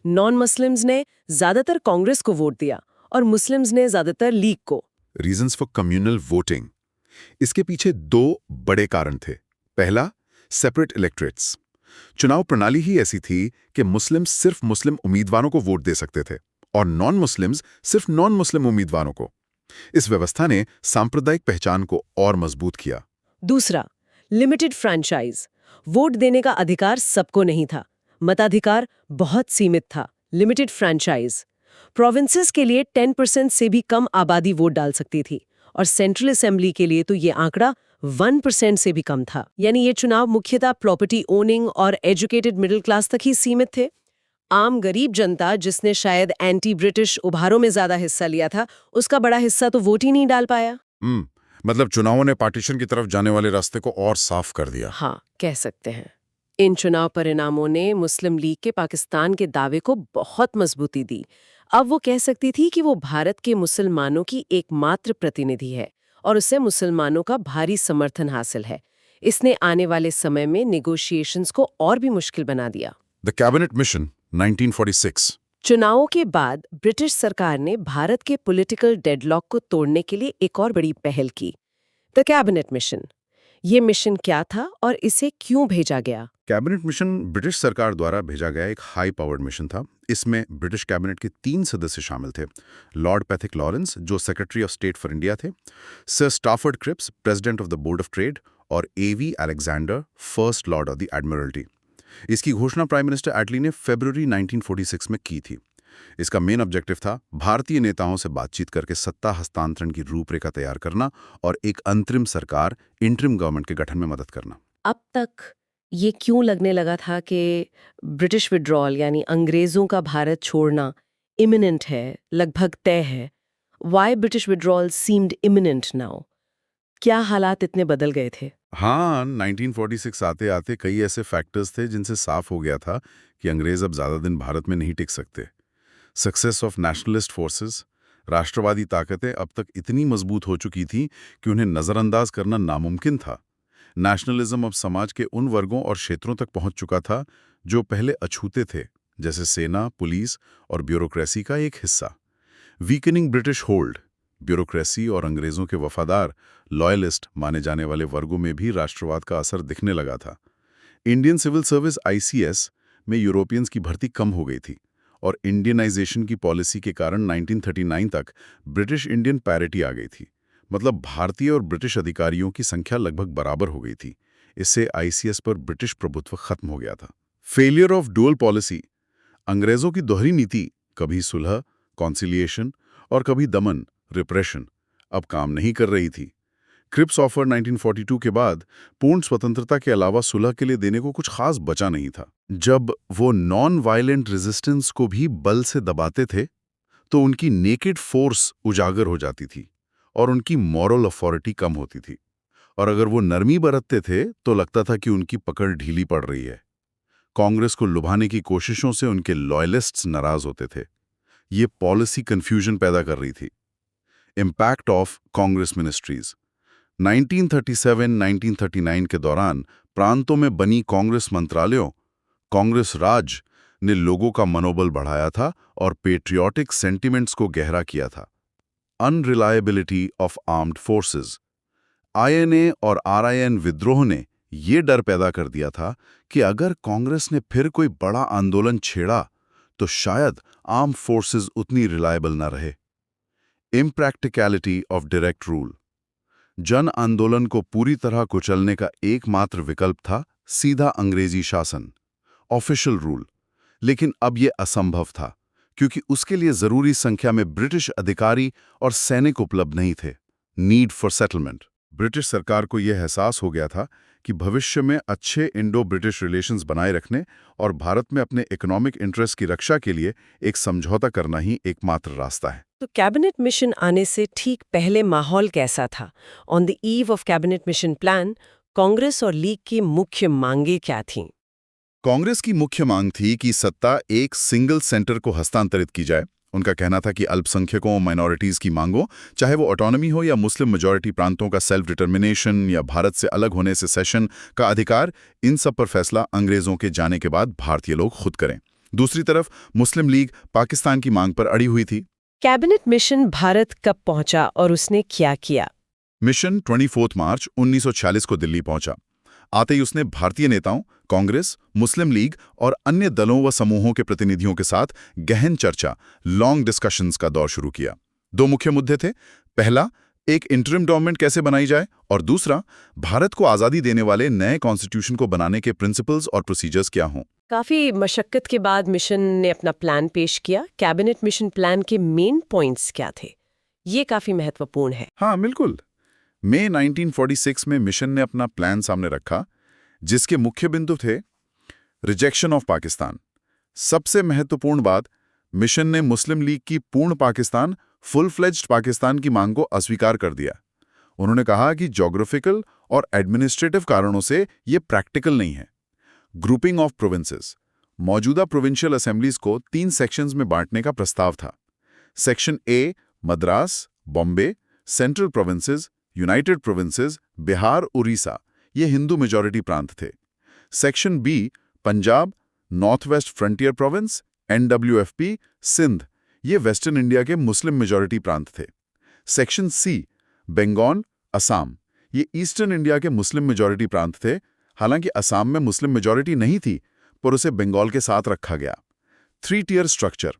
नॉन मुस्लिम्स ने ज्यादातर कांग्रेस को वोट दिया और मुस्लिम्स ने ज्यादातर लीग को। रीजंस फॉर कम्युनल वोटिंग, इसके पीछे 2 बड़े कारण थे। पहला, सेपरेट इलेक्टोरेट्स। चुनाव प्रणाली ही ऐसी थी कि मुस्लिम्स सिर्फ मुस्लिम उम्मीदवारों को वोट दे सकते थे और नॉन मुस्लिम्स सिर्फ नॉन मुस्लिम उम्मीदवारों को। इस व्यवस्था ने सांप्रदायिक पहचान को और मजबूत किया। दूसरा, लिमिटेड फ्रैंचाइज। वोट देने का अधिकार सबको नहीं था, मताधिकार बहुत सीमित था। लिमिटेड फ्रैंचाइज, प्रोविंसेस के लिए 10% से भी कम आबादी वोट डाल सकती थी और सेंट्रल असेंबली के लिए तो ये आंकड़ा 1% से भी कम था। यानी ये चुनाव मुख्यतः प्रॉपर्टी ओनिंग और एजुकेटेड मिडिल क्लास तक ही सीमित थे। आम गरीब जनता, जिसने शायद एंटी ब्रिटिश उभारों में ज्यादा हिस्सा लिया था, उसका बड़ा हिस्सा तो वोट ही नहीं डाल पाया। मतलब चुनावों ने पार्टीशन की तरफ जाने वाले रास्ते को और साफ कर दिया। हाँ, कह सकते हैं। इन चुनाव परिणामों ने मुस्लिम लीग के पाकिस्तान के दावे को बहुत मजबूती दी। अब वो कह सकती थी कि वो भारत के मुसलमानों की एकमात्र प्रतिनिधि है और उसे मुसलमानों का भारी समर्थन हासिल है। इसने आने वाले समय में नेगोशिएशंस को और भी मुश्किल बना दिया। The cabinet mission 1946। चुनावों के बाद ब्रिटिश सरकार ने भारत के पॉलिटिकल डेडलॉक को तोड़ने के लिए एक और बड़ी पहल की, द कैबिनेट मिशन। ये मिशन क्या था और इसे क्यों भेजा गया? कैबिनेट मिशन ब्रिटिश सरकार द्वारा भेजा गया एक हाई पावर्ड मिशन था। इसमें ब्रिटिश कैबिनेट के 3 सदस्य शामिल थे। लॉर्ड पैथिक लॉरेंस, जो secretary of state for India थे, sir Stafford Cripps, president of the board of trade, और A.V. Alexander, first lord of the admiralty. इसकी घोषणा प्राइम मिनिस्टर एटली ने फरवरी 1946 में की थी। इसका मेन ऑब्जेक्टिव था भारतीय नेताओं से बातचीत करके सत्ता हस्तांतरण की रूपरेखा तैयार करना और एक अंतरिम सरकार, इंटरिम गवर्नमेंट के गठन में मदद करना। अब तक ये क्यों लगने लगा था कि ब्रिटिश विड्रॉल यानी अंग्रेजों का भारत छोड़ना इमिनेंट है, लगभग तय है? Why British withdrawal seemed imminent now? क्या हालात इतने बदल गए थे? हाँ, 1946 आते आते कई ऐसे फैक्टर्स थे जिनसे साफ हो गया था कि अंग्रेज अब ज्यादा दिन भारत में नहीं टिक सकते। सक्सेस ऑफ नेशनलिस्ट फोर्सेस, राष्ट्रवादी ताकतें अब तक इतनी मजबूत हो चुकी थीं कि उन्हें नज़रअंदाज करना नामुमकिन था। नेशनलिज्म अब समाज के उन वर्गों और क्षेत्रों तक पहुंच चुका था जो पहले अछूते थे, जैसे सेना, पुलिस और ब्यूरोक्रेसी का एक हिस्सा। वीकनिंग ब्रिटिश होल्ड, ब्यूरोक्रेसी और अंग्रेजों के वफादार लॉयलिस्ट माने जाने वाले वर्गों में भी राष्ट्रवाद का असर दिखने लगा था। इंडियन सिविल सर्विस ICS में यूरोपियंस की भर्ती कम हो गई थी और इंडियनाइजेशन की पॉलिसी के कारण 1939 तक ब्रिटिश इंडियन पैरिटी आ गई थी। मतलब भारतीय और ब्रिटिश अधिकारियों की संख्या लगभग बराबर हो गई थी। इससे ICS पर ब्रिटिश प्रभुत्व खत्म हो गया था। फेलियर ऑफ डुअल पॉलिसी, अंग्रेजों की दोहरी नीति, कभी सुलह कॉन्सिलिएशन और कभी दमन रिप्रेशन, अब काम नहीं कर रही थी। क्रिप्स ऑफर 1942 के बाद पूर्ण स्वतंत्रता के अलावा सुलह के लिए देने को कुछ खास बचा नहीं था। जब वो नॉन वायलेंट रेजिस्टेंस को भी बल से दबाते थे तो उनकी नेकेड फोर्स उजागर हो जाती थी और उनकी मॉरल अथॉरिटी कम होती थी। और अगर वो नरमी बरतते थे तो लगता था कि उनकी पकड़ ढीली पड़ रही है। कांग्रेस को लुभाने की कोशिशों से उनके लॉयलिस्ट्स नाराज होते थे। ये पॉलिसी कंफ्यूजन पैदा कर रही थी। इम्पैक्ट ऑफ कांग्रेस मिनिस्ट्रीज, 1937-1939 के दौरान प्रांतों में बनी कांग्रेस मंत्रालयों, कांग्रेस राज ने लोगों का मनोबल बढ़ाया था और पेट्रियोटिक सेंटिमेंट्स को गहरा किया था। अनरिलायबिलिटी ऑफ आर्म्ड फोर्सेस, INA और RIN विद्रोह ने ये डर पैदा कर दिया था कि अगर कांग्रेस ने फिर कोई बड़ा आंदोलन छेड़ा तो शायद आर्म फोर्सेस उतनी रिलायबल न रहे। इम्प्रैक्टिकलिटी ऑफ डायरेक्ट रूल, जन आंदोलन को पूरी तरह कुचलने का एकमात्र विकल्प था सीधा अंग्रेजी शासन, ऑफिशियल रूल। लेकिन अब यह असंभव था क्योंकि उसके लिए जरूरी संख्या में ब्रिटिश अधिकारी और सैनिक उपलब्ध नहीं थे। नीड फॉर सेटलमेंट, ब्रिटिश सरकार को यह एहसास हो गया था कि भविष्य में अच्छे इंडो ब्रिटिश रिलेशंस बनाए रखने और भारत में अपने इकोनॉमिक इंटरेस्ट की रक्षा के लिए एक समझौता करना ही एकमात्र रास्ता है। तो कैबिनेट मिशन आने से ठीक पहले माहौल कैसा था? On the eve of cabinet mission plan, Congress और लीग की मुख्य मांगें क्या थीं? कांग्रेस की मुख्य मांग थी कि सत्ता एक सिंगल सेंटर को हस्तांतरित की जाए। उनका कहना था कि अल्पसंख्यकों और माइनॉरिटीज की मांगों, चाहे वो ऑटोनॉमी हो या मुस्लिम मेजॉरिटी प्रांतों का सेल्फ डिटर्मिनेशन या भारत से अलग होने से सेशन का अधिकार, इन सब पर फैसला अंग्रेजों के जाने के बाद भारतीय लोग खुद करें। दूसरी तरफ मुस्लिम लीग पाकिस्तान की मांग पर अड़ी हुई थी। कैबिनेट मिशन भारत कब पहुंचा और उसने क्या किया? मिशन 24 मार्च 1946 को दिल्ली पहुंचा। आते ही उसने भारतीय नेताओं, कांग्रेस, मुस्लिम लीग और अन्य दलों व समूहों के प्रतिनिधियों के साथ गहन चर्चा, लॉन्ग डिस्कशंस का दौर शुरू किया। दो मुख्य मुद्दे थे। पहला, एक इंटरिम गवर्नमेंट कैसे बनाई जाए, और दूसरा, भारत को आज़ादी देने वाले नए कॉन्स्टिट्यूशन को बनाने के प्रिंसिपल्स और प्रोसीजर्स क्या हों। काफी मशक्कत के बाद मिशन ने अपना प्लान पेश किया। कैबिनेट मिशन प्लान के मेन पॉइंट्स क्या थे? ये काफी महत्वपूर्ण है। हाँ, बिल्कुल। मई 1946 में मिशन ने अपना प्लान सामने रखा, जिसके मुख्य बिंदु थे रिजेक्शन ऑफ पाकिस्तान। सबसे महत्वपूर्ण बात, मिशन ने मुस्लिम लीग की पूर्ण पाकिस्तान, फुल फ्लेज्ड पाकिस्तान की मांग को अस्वीकार कर दिया। उन्होंने कहा कि ज्योग्राफिकल और एडमिनिस्ट्रेटिव कारणों से ये प्रैक्टिकल नहीं है। ग्रुपिंग ऑफ प्रोविंसेस, मौजूदा प्रोविंशियल असेंबलीज को 3 सेक्शंस में बांटने का प्रस्ताव था। Section A Madras, Bombay, central provinces, united provinces, Bihar, Orissa, ये हिंदू मेजॉरिटी प्रांत थे। Section B Punjab, North West Frontier Province, NWFP, Sindh, ये वेस्टर्न इंडिया के मुस्लिम मेजॉरिटी प्रांत थे। सेक्शन सी बंगाल, असम, ये ईस्टर्न इंडिया के मुस्लिम मेजॉरिटी प्रांत थे। हालांकि असम में मुस्लिम मेजॉरिटी नहीं थी, पर उसे बंगाल के साथ रखा गया। 3 टियर स्ट्रक्चर,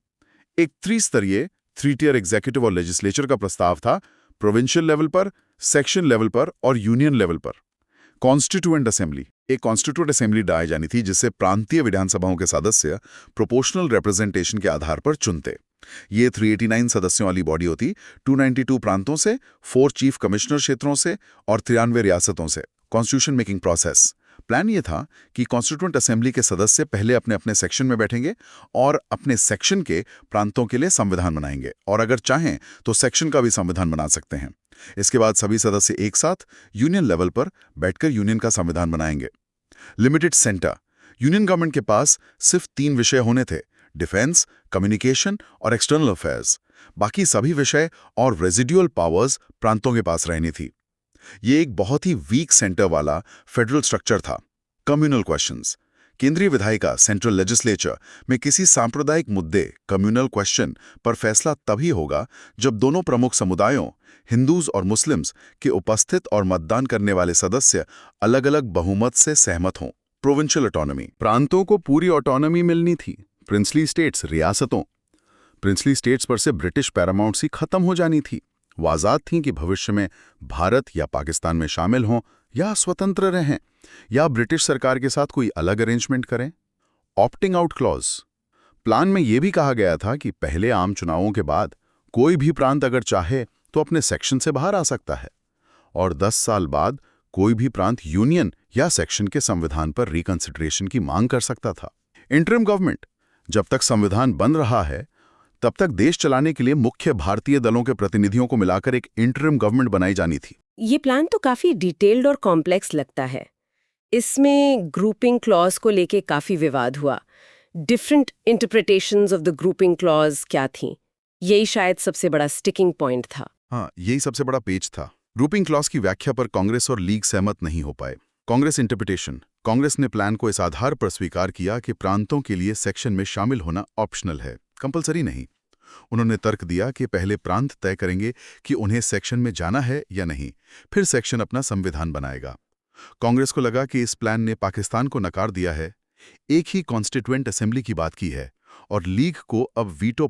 एक त्रिस्तरीय 3 टियर एग्जीक्यूटिव और लेजिस्लेचर का प्रस्ताव था, प्रोविंशियल लेवल पर, सेक्शन लेवल पर और यूनियन लेवल पर। कॉन्स्टिट्यूएंट असेंबली, एक कॉन्स्टिट्यूएंट असेंबली डाली जानी थी जिससे प्रांतीय विधानसभाओं के सदस्य प्रोपोर्शनल रिप्रेजेंटेशन के आधार पर चुनते। ये 389 सदस्यों वाली बॉडी होती, 292 प्रांतों से, 4 चीफ कमिश्नर क्षेत्रों से और 93 रियासतों से। कॉन्स्टिट्यूशन मेकिंग प्रोसेस, प्लान ये था कि कॉन्स्टिट्यूएंट असेंबली के सदस्य पहले अपने अपने सेक्शन में बैठेंगे और अपने सेक्शन के प्रांतों के लिए संविधान बनाएंगे, और अगर चाहें तो सेक्शन का भी संविधान बना सकते हैं। इसके बाद सभी सदस्य एक साथ यूनियन लेवल पर बैठकर यूनियन का संविधान बनाएंगे। लिमिटेड सेंटर, यूनियन गवर्नमेंट के पास सिर्फ 3 विषय होने थे, डिफेंस, कम्युनिकेशन और एक्सटर्नल अफेयर्स। बाकी सभी विषय और रेजिडुअल पावर्स प्रांतों के पास रहनी थी। ये एक बहुत ही वीक सेंटर वाला फेडरल स्ट्रक्चर था। कम्युनल क्वेश्चंस, केंद्रीय विधायिका सेंट्रल लेजिस्लेचर में किसी सांप्रदायिक मुद्दे कम्युनल क्वेश्चन पर फैसला तभी होगा जब दोनों प्रमुख समुदायों हिंदूज और मुस्लिम्स के उपस्थित और मतदान करने वाले सदस्य अलग-अलग बहुमत से सहमत हों। प्रोविंशियल ऑटोनॉमी, प्रांतों को पूरी ऑटोनॉमी मिलनी थी। प्रिंसली स्टेट्स, रियासतों, प्रिंसली स्टेट्स पर से ब्रिटिश पैरामाउंटसी खत्म हो जानी थी। वो आज़ाद थीं कि भविष्य में भारत या पाकिस्तान में शामिल हों या स्वतंत्र रहें या ब्रिटिश सरकार के साथ कोई अलग अरेंजमेंट करें। ऑप्टिंग आउट क्लॉज, प्लान में यह भी कहा गया था कि पहले आम चुनावों के बाद कोई भी प्रांत अगर चाहे तो अपने सेक्शन से बाहर आ सकता है और 10 साल बाद कोई भी प्रांत यूनियन या सेक्शन के संविधान पर रिकंसिडरेशन की मांग कर सकता था। इंटरिम गवर्नमेंट, जब तक संविधान बन रहा है तब तक देश चलाने के लिए मुख्य भारतीय दलों के प्रतिनिधियों को मिलाकर एक इंटरिम गवर्नमेंट बनाई जानी थी। ये प्लान तो काफी डिटेल्ड और कॉम्प्लेक्स लगता है। इसमें ग्रुपिंग क्लॉज को लेके काफी विवाद हुआ। Different interpretations of the grouping clause क्या थी, यही शायद सबसे बड़ा स्टिकिंग पॉइंट था। हाँ, यही सबसे बड़ा पेच था। ग्रुपिंग क्लॉज की व्याख्या पर कांग्रेस और लीग सहमत नहीं हो पाए। कांग्रेस इंटरप्रिटेशन, कांग्रेस ने प्लान को इस आधार पर स्वीकार किया कि प्रांतों के लिए सेक्शन में शामिल होना ऑप्शनल है, कंपलसरी नहीं। उन्होंने तर्क दिया कि पहले प्रांत तय करेंगे कि उन्हें सेक्शन में जाना है या नहीं, फिर सेक्शन अपना संविधान बनाएगा। कांग्रेस को लगा कि इस प्लान ने पाकिस्तान को नकार दिया है, एक ही कॉन्स्टिट्यूएंट असेंबली की बात की है और लीग को अब वीटो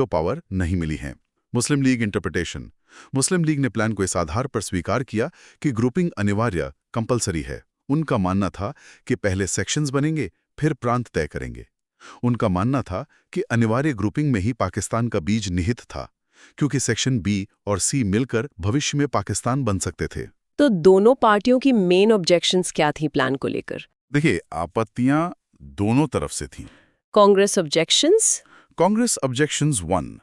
पावर नहीं मिली है। मुस्लिम लीग इंटरप्रिटेशन, मुस्लिम लीग ने प्लान को इस आधार पर स्वीकार किया कि ग्रुपिंग अनिवार्य, कंपलसरी है। उनका मानना था कि पहले सेक्शंस बनेंगे फिर प्रांत तय करेंगे। उनका मानना था कि अनिवार्य ग्रुपिंग में ही पाकिस्तान का बीज निहित था, क्योंकि सेक्शन बी और सी मिलकर भविष्य में पाकिस्तान बन सकते थे। तो दोनों पार्टियों की मेन ऑब्जेक्शंस क्या थी प्लान को लेकर? देखिए, आपत्तियां दोनों तरफ से थीं। कांग्रेस ऑब्जेक्शंस? कांग्रेस ऑब्जेक्शंस 1,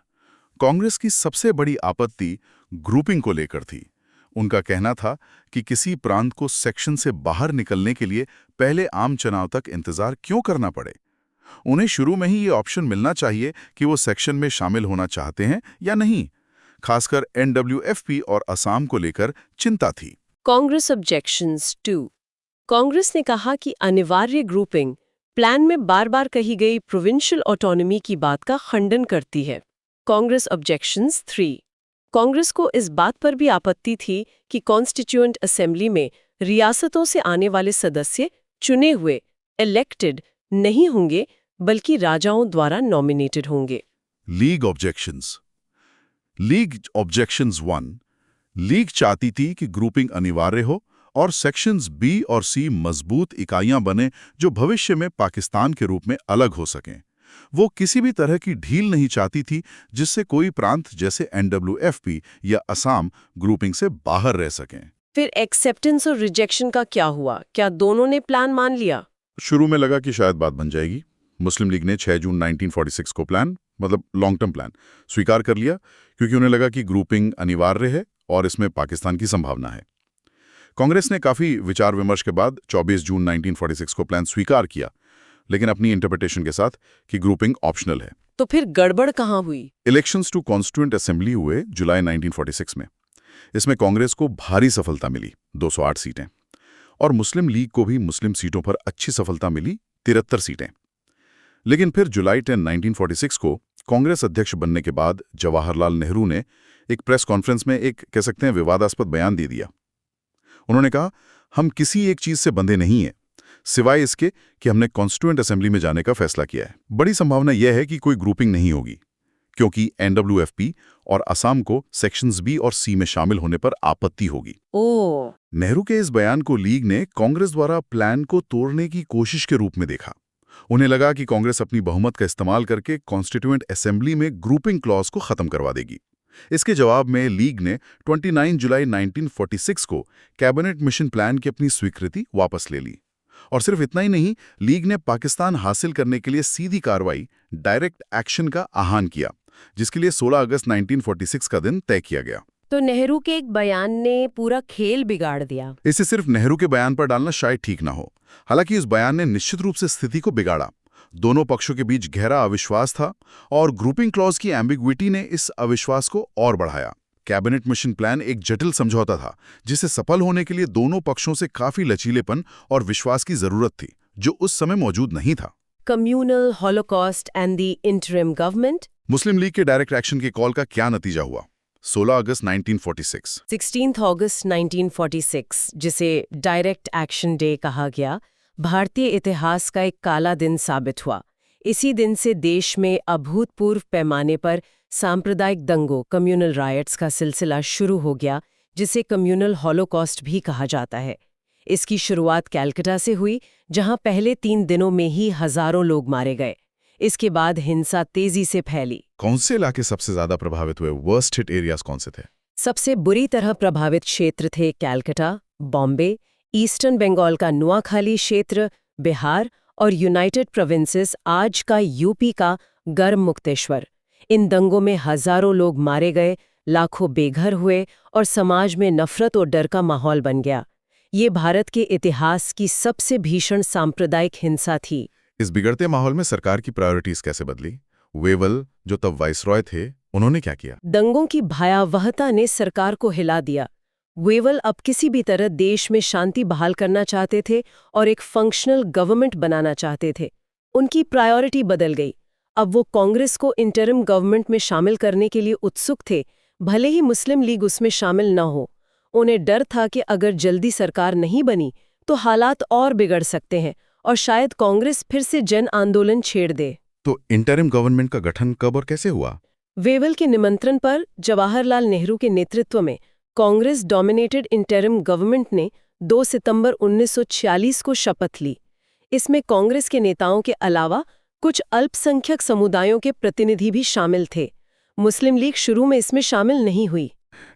कांग्रेस की सबसे बड़ी आपत्ति ग्रुपिंग को लेकर थी। उनका कहना था कि किसी प्रांत को सेक्शन से बाहर निकलने के लिए पहले आम चुनाव तक इंतजार क्यों करना पड़े। उन्हें शुरू में ही ये ऑप्शन मिलना चाहिए कि वो सेक्शन में शामिल होना चाहते हैं या नहीं। खासकर NWFP और असम को लेकर चिंता थी। कांग्रेस ऑब्जेक्शंस 2, कांग्रेस ने कहा कि अनिवार्य ग्रुपिंग प्लान में बार बार कही गई प्रोविंशियल ऑटोनॉमी की बात का खंडन करती है। कांग्रेस ऑब्जेक्शंस 3, कांग्रेस को इस बात पर भी आपत्ति थी कि कॉन्स्टिट्यूएंट असेंबली में रियासतों से आने वाले सदस्य चुने हुए, इलेक्टेड नहीं होंगे बल्कि राजाओं द्वारा नॉमिनेटेड होंगे। लीग ऑब्जेक्शंस 1, लीग चाहती थी कि ग्रुपिंग अनिवार्य हो और सेक्शंस बी और सी मजबूत इकाइयां बने जो भविष्य में पाकिस्तान के रूप में अलग हो सकें। वो किसी भी तरह की ढील नहीं चाहती थी जिससे कोई प्रांत जैसे NWFP या असम ग्रुपिंग से बाहर रह सकें। फिर एक्सेप्टेंस और रिजेक्शन का क्या हुआ? क्या दोनों ने प्लान मान लिया? शुरू में लगा कि शायद बात बन जाएगी। मुस्लिम लीग ने 6 जून 1946 को प्लान, मतलब लॉन्ग टर्म प्लान, स्वीकार कर लिया, क्योंकि उन्हें लगा कि ग्रुपिंग अनिवार्य है और इसमें पाकिस्तान की संभावना है। कांग्रेस ने काफी विचार विमर्श के बाद 24 जून 1946 को प्लान स्वीकार किया, लेकिन अपनी इंटरप्रिटेशन के साथ कि ग्रुपिंग ऑप्शनल है। तो फिर गड़बड़ कहाँ हुई? इलेक्शंस टू कॉन्स्टिट्यूएंट असेंबली हुए जुलाई 1946 में। इसमें कांग्रेस को भारी सफलता मिली, 208 सीटें, और मुस्लिम लीग को भी मुस्लिम सीटों पर अच्छी सफलता मिली, 73 सीटें। लेकिन फिर जुलाई 10, 1946 को कांग्रेस अध्यक्ष बनने के बाद जवाहरलाल नेहरू ने एक प्रेस कॉन्फ्रेंस में एक, कह सकते हैं, विवादास्पद बयान दे दिया। उन्होंने कहा, हम किसी एक चीज से बंधे नहीं हैं, सिवाय इसके कि हमने कॉन्स्टिट्यूएंट असेंबली में जाने का फैसला किया है। बड़ी संभावना यह है कि कोई ग्रुपिंग नहीं होगी, क्योंकि NWFP और असम को सेक्शंस बी और सी में शामिल होने पर आपत्ति होगी। नेहरू के इस बयान को लीग ने कांग्रेस द्वारा प्लान को तोड़ने की कोशिश के रूप में देखा। उन्हें लगा कि कांग्रेस अपनी बहुमत का इस्तेमाल करके कॉन्स्टिट्यूएंट असेंबली में ग्रुपिंग क्लॉज को खत्म करवा देगी। इसके जवाब में लीग ने 29 जुलाई 1946 को कैबिनेट मिशन प्लान की अपनी स्वीकृति वापस ले ली। और सिर्फ इतना ही नहीं, लीग ने पाकिस्तान हासिल करने के लिए सीधी कार्रवाई, डायरेक्ट एक्शन का आह्वान किया, जिसके लिए 16 अगस्त 1946 का दिन तय किया गया। तो नेहरू के एक बयान ने पूरा खेल बिगाड़ दिया। इसे सिर्फ नेहरू के बयान पर डालना शायद ठीक ना हो। हालांकि इस बयान ने निश्चित रूप से स्थिति को बिगाड़ा। दोनों पक्षों के बीच गहरा अविश्वास था और ग्रुपिंग क्लॉज की एम्बिग्विटी ने इस अविश्वास को और बढ़ाया। कैबिनेट मिशन प्लान एक जटिल समझौता था, जिसे सफल होने के लिए दोनों पक्षों से काफी लचीलेपन और विश्वास की जरूरत थी। जो उस समय मौजूद नहीं था। Communal Holocaust and the interim government. Muslim league के डायरेक्ट एक्शन की कॉल का क्या नतीजा हुआ? 16 अगस्त 1946। 16 अगस्त 1946, जिसे डायरेक्ट एक्शन डे कहा गया, भारतीय इतिहास का एक काला दिन साबित हुआ। इसी दिन से देश में अभूतपूर्व पैमाने पर सांप्रदायिक दंगों कम्युनल रायट्स का सिलसिला शुरू हो गया, जिसे कम्युनल हॉलोकॉस्ट भी कहा जाता है। इसकी शुरुआत कैलकाटा से हुई, जहां पहले 3 दिनों में ही हजारों लोग मारे गए। इसके बाद हिंसा तेजी से फैली। कौन से इलाके सबसे ज्यादा प्रभावित हुए? वर्स्ट हिट एरियाज कौन से थे? सबसे बुरी तरह प्रभावित क्षेत्र थे कैलकाटा, बॉम्बे, ईस्टर्न बंगाल का नुआखाली क्षेत्र, बिहार और यूनाइटेड प्रोविंसेस आज का यूपी का गर्म मुक्तेश्वर। इन दंगों में हजारों लोग मारे गए, लाखों बेघर हुए और समाज में नफरत और डर का माहौल बन गया। ये भारत के इतिहास की सबसे भीषण सांप्रदायिक हिंसा थी। इस बिगड़ते माहौल में सरकार की प्रायोरिटीज कैसे बदली? वेवल, जो तब वाइसरॉय थे, उन्होंने क्या किया? दंगों की भयावहता ने सरकार को हिला दिया। वेवल अब किसी भी तरह देश में शांति बहाल करना चाहते थे और एक फंक्शनल गवर्नमेंट बनाना चाहते थे। उनकी प्रायोरिटी बदल गई। अब वो कांग्रेस को इंटरिम गवर्नमेंट में शामिल करने के लिए उत्सुक थे, भले ही मुस्लिम लीग उसमें शामिल न हो। उन्हें डर था कि अगर जल्दी सरकार नहीं बनी तो हालात और बिगड़ सकते हैं और शायद कांग्रेस फिर से जन आंदोलन छेड़ दे। तो इंटरिम गवर्नमेंट का गठन कब और कैसे हुआ? वेवल के निमंत्रण पर जवाहरलाल नेहरू के नेतृत्व में कांग्रेस डोमिनेटेड इंटरिम गवर्नमेंट ने 2 सितंबर 1946 को शपथ ली। इसमें कांग्रेस के नेताओं के अलावा कुछ अल्पसंख्यक समुदायों के प्रतिनिधि भी शामिल थे। मुस्लिम लीग शुरू में इसमें शामिल नहीं हुई।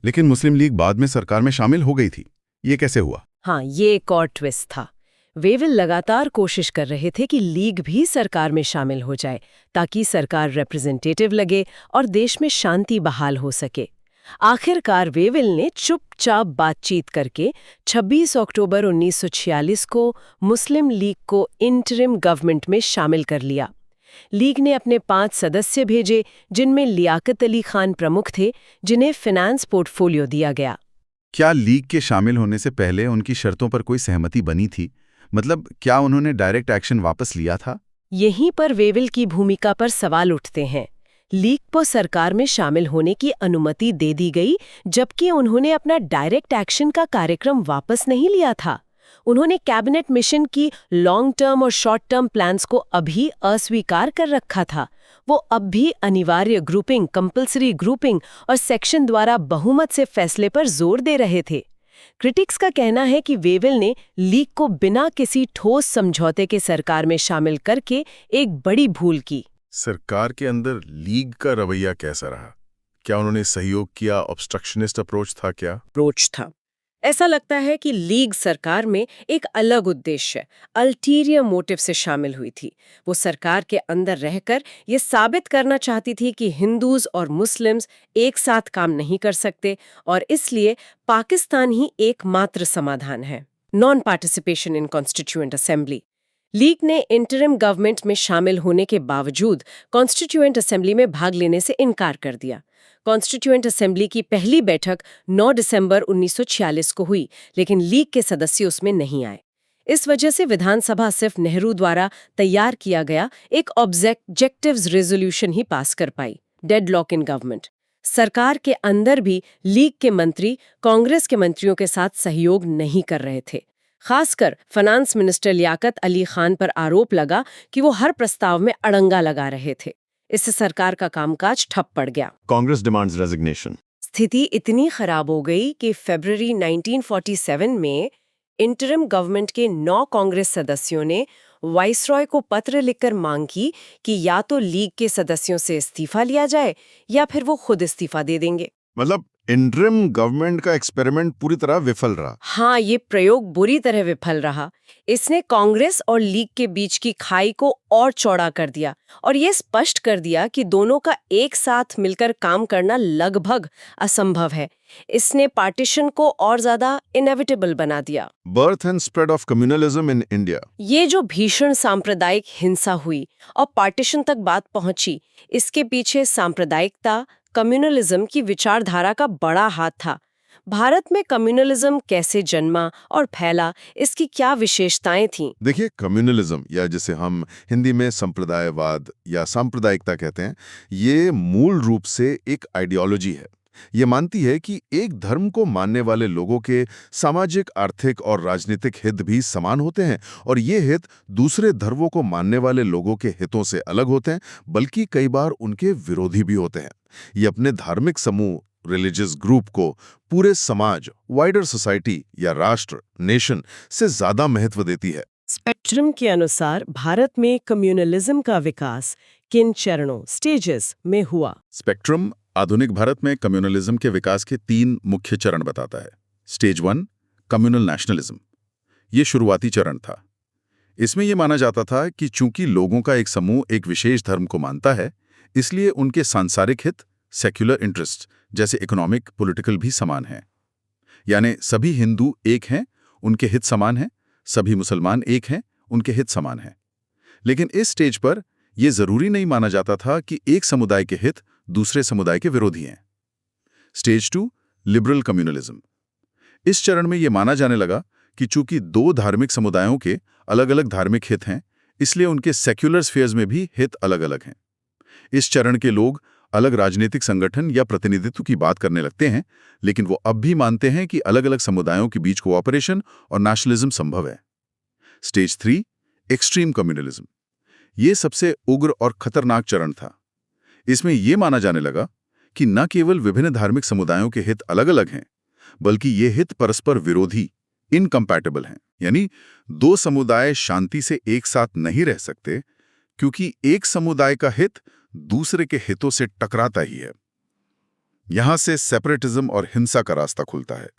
लेकिन मुस्लिम लीग बाद में सरकार में शामिल हो गई थी। ये कैसे हुआ? हाँ, ये एक और ट्विस्ट था। वेवल लगातार कोशिश कर रहे थे कि लीग भी सरकार में शामिल हो जाए, ताकि सरकार रिप्रेजेंटेटिव लगे और देश में शांति बहाल हो सके। आखिरकार वेवल ने चुपचाप बातचीत करके 26 अक्टूबर 1946 को मुस्लिम लीग को इंटरिम गवर्नमेंट में शामिल कर लिया। लीग ने अपने 5 सदस्य भेजे, जिनमें लियाकत अली खान प्रमुख थे, जिन्हें फाइनेंस पोर्टफोलियो दिया गया। क्या लीग के शामिल होने से पहले उनकी शर्तों पर कोई सहमति बनी थी? मतलब क्या उन्होंने डायरेक्ट एक्शन वापस लिया था? यहीं पर वेवल की भूमिका पर सवाल उठते हैं। लीग को सरकार में शामिल होने की अनुमति दे दी गई, जबकि उन्होंने अपना डायरेक्ट एक्शन का कार्यक्रम वापस नहीं लिया था। उन्होंने कैबिनेट मिशन की लॉन्ग टर्म और शॉर्ट टर्म प्लान्स को अभी अस्वीकार कर रखा था। वो अब भी अनिवार्य ग्रुपिंग, कंपल्सरी ग्रुपिंग और सेक्शन द्वारा बहुमत से फैसले पर जोर दे रहे थे। क्रिटिक्स का कहना है कि वेवल ने लीग को बिना किसी ठोस समझौते के सरकार में शामिल करके एक बड़ी भूल की। सरकार के अंदर लीग का रवैया कैसा रहा? क्या उन्होंने सहयोग किया? ऑब्स्ट्रक्शनिस्ट अप्रोच था क्या? अप्रोच था। ऐसा लगता है कि लीग सरकार में एक अलग उद्देश्य, अल्टीरियर मोटिव से शामिल हुई थी। वो सरकार के अंदर रहकर ये साबित करना चाहती थी कि हिंदूज और मुस्लिम्स एक साथ काम नहीं कर सकते और इसलिए पाकिस्तान ही एकमात्र समाधान है। Non participation in constituent assembly. League ने इंटरिम गवर्नमेंट में शामिल होने के बावजूद कॉन्स्टिट्यूएंट असेंबली में भाग लेने से इनकार कर दिया। कॉन्स्टिट्यूएंट असेंबली की पहली बैठक 9 दिसंबर 1946 को हुई, लेकिन लीग के सदस्य उसमें नहीं आए। इस वजह से विधानसभा सिर्फ नेहरू द्वारा तैयार किया गया एक ऑब्जेक्टिव्स रेजोल्यूशन ही पास कर पाई। Deadlock in government. सरकार के अंदर भी लीग के मंत्री कांग्रेस के मंत्रियों के साथ सहयोग नहीं कर रहे थे। खासकर फाइनेंस मिनिस्टर लियाकत अली खान पर आरोप लगा कि वो हर प्रस्ताव में अड़ंगा लगा रहे थे। इससे सरकार का कामकाज ठप पड़ गया। Congress demands resignation. स्थिति इतनी खराब हो गई कि फरवरी 1947 में इंटरिम गवर्नमेंट के 9 कांग्रेस सदस्यों ने वाइसरॉय को पत्र लिखकर मांग की कि या तो लीग के सदस्यों से इस्तीफा लिया जाए या फिर वो खुद इस्तीफा दे देंगे। मतलब इंटरिम गवर्नमेंट का एक्सपेरिमेंट पूरी तरह विफल रहा। हाँ, ये प्रयोग बुरी तरह विफल रहा। इसने कांग्रेस और लीग के बीच की खाई को और चौड़ा कर दिया और ये स्पष्ट कर दिया कि दोनों का एक साथ मिलकर काम करना लगभग असंभव है। इसने पार्टीशन को और ज्यादा इनएविटेबल बना दिया। Birth and spread of communalism in India. ये जो भीषण सांप्रदायिक हिंसा हुई और पार्टीशन तक बात पहुंची, इसके पीछे सांप्रदायिकता, कम्युनलिज्म की विचारधारा का बड़ा हाथ था। भारत में कम्युनलिज्म कैसे जन्मा और फैला, इसकी क्या विशेषताएं थीं? देखिए, कम्युनलिज्म या जिसे हम हिंदी में संप्रदायवाद या सांप्रदायिकता कहते हैं, ये मूल रूप से एक आइडियोलॉजी है। ये मानती है कि एक धर्म को मानने वाले लोगों के सामाजिक, आर्थिक और राजनीतिक हित भी समान होते हैं और ये हित दूसरे धर्मों को मानने वाले लोगों के हितों से अलग होते हैं, बल्कि कई बार उनके विरोधी भी होते हैं। ये अपने धार्मिक समूह, रिलीजियस ग्रुप को पूरे समाज, वाइडर सोसाइटी या राष्ट्र, नेशन से ज्यादा महत्व देती है। स्पेक्ट्रम के अनुसार भारत में कम्युनलिज्म का विकास किन चरणों, स्टेजेस में हुआ? स्पेक्ट्रम आधुनिक भारत में कम्युनलिज्म के विकास के 3 मुख्य चरण बताता है। Stage 1, communal nationalism. ये शुरुआती चरण था। इसमें यह माना जाता था कि चूंकि लोगों का एक समूह एक विशेष धर्म को मानता है, इसलिए उनके सांसारिक हित, सेक्युलर इंटरेस्ट जैसे इकोनॉमिक, पॉलिटिकल भी समान हैं। यानी सभी हिंदू एक हैं, उनके हित समान हैं, सभी मुसलमान एक हैं, उनके हित समान हैं। लेकिन इस स्टेज पर यह जरूरी नहीं माना जाता था कि एक समुदाय के हित दूसरे समुदाय के विरोधी हैं। Stage 2, liberal communalism. इस चरण में यह माना जाने लगा कि चूंकि 2 धार्मिक समुदायों के अलग अलग धार्मिक हित हैं, इसलिए उनके सेक्युलर स्फीयर्स में भी हित अलग अलग हैं। इस चरण के लोग अलग राजनीतिक संगठन या प्रतिनिधित्व की बात करने लगते हैं, लेकिन वो अब भी मानते हैं कि अलग अलग समुदायों के बीच कोऑपरेशन और नेशनलिज्म संभव है। Stage 3, extreme communalism. ये सबसे उग्र और खतरनाक चरण था। इसमें यह माना जाने लगा कि न केवल विभिन्न धार्मिक समुदायों के हित अलग अलग हैं, बल्कि ये हित परस्पर विरोधी, इनकम्पैटिबल हैं। यानी 2 समुदाय शांति से एक साथ नहीं रह सकते, क्योंकि एक समुदाय का हित दूसरे के हितों से टकराता ही है। यहां से सेपरेटिज्म और हिंसा का रास्ता खुलता है।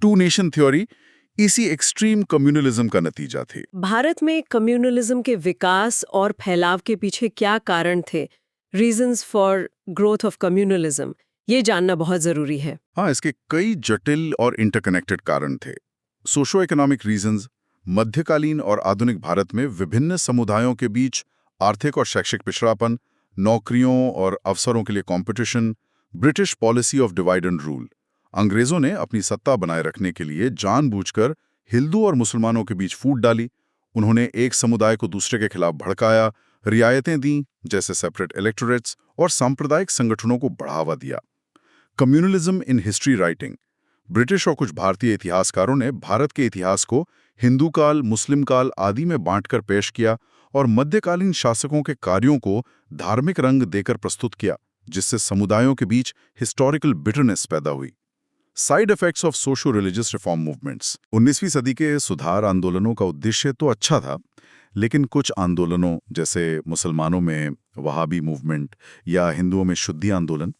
2 नेशन थ्योरी इसी एक्सट्रीम कम्युनलिज्म का नतीजा थी। भारत में कम्युनलिज्म के विकास और फैलाव के पीछे क्या कारण थे? Reasons for growth of communalism, ये जानना बहुत जरूरी है। हाँ, इसके कई जटिल और इंटरकनेक्टेड कारण थे। सोशो इकोनॉमिक रीजंस, मध्यकालीन और आधुनिक भारत में विभिन्न समुदायों के बीच आर्थिक और शैक्षिक पिछड़ापन, नौकरियों और अवसरों के लिए competition, British policy of divide and rule. अंग्रेजों ने अपनी सत्ता बनाए रखने के लिए जानबूझकर हिंदू और मुसलमानों के बीच फूट डाली। उन्होंने एक समुदाय को दूसरे के खिलाफ भड़काया, रियायतें दी जैसे सेपरेट इलेक्टोरेट्स, और सांप्रदायिक संगठनों को बढ़ावा दिया। Communalism in history writing. British और कुछ भारतीय इतिहासकारों ने भारत के इतिहास को हिंदू काल, मुस्लिम काल आदि में बांटकर पेश किया और मध्यकालीन शासकों के कार्यों को धार्मिक रंग देकर प्रस्तुत किया, जिससे समुदायों के बीच हिस्टोरिकल बिटरनेस पैदा हुई। Side effects of socio religious reform movements. 19वीं सदी के सुधार आंदोलनों का उद्देश्य तो अच्छा था, लेकिन कुछ आंदोलनों जैसे मुसलमानों में वहाबी मूवमेंट या हिंदुओं में शुद्धि आंदोलन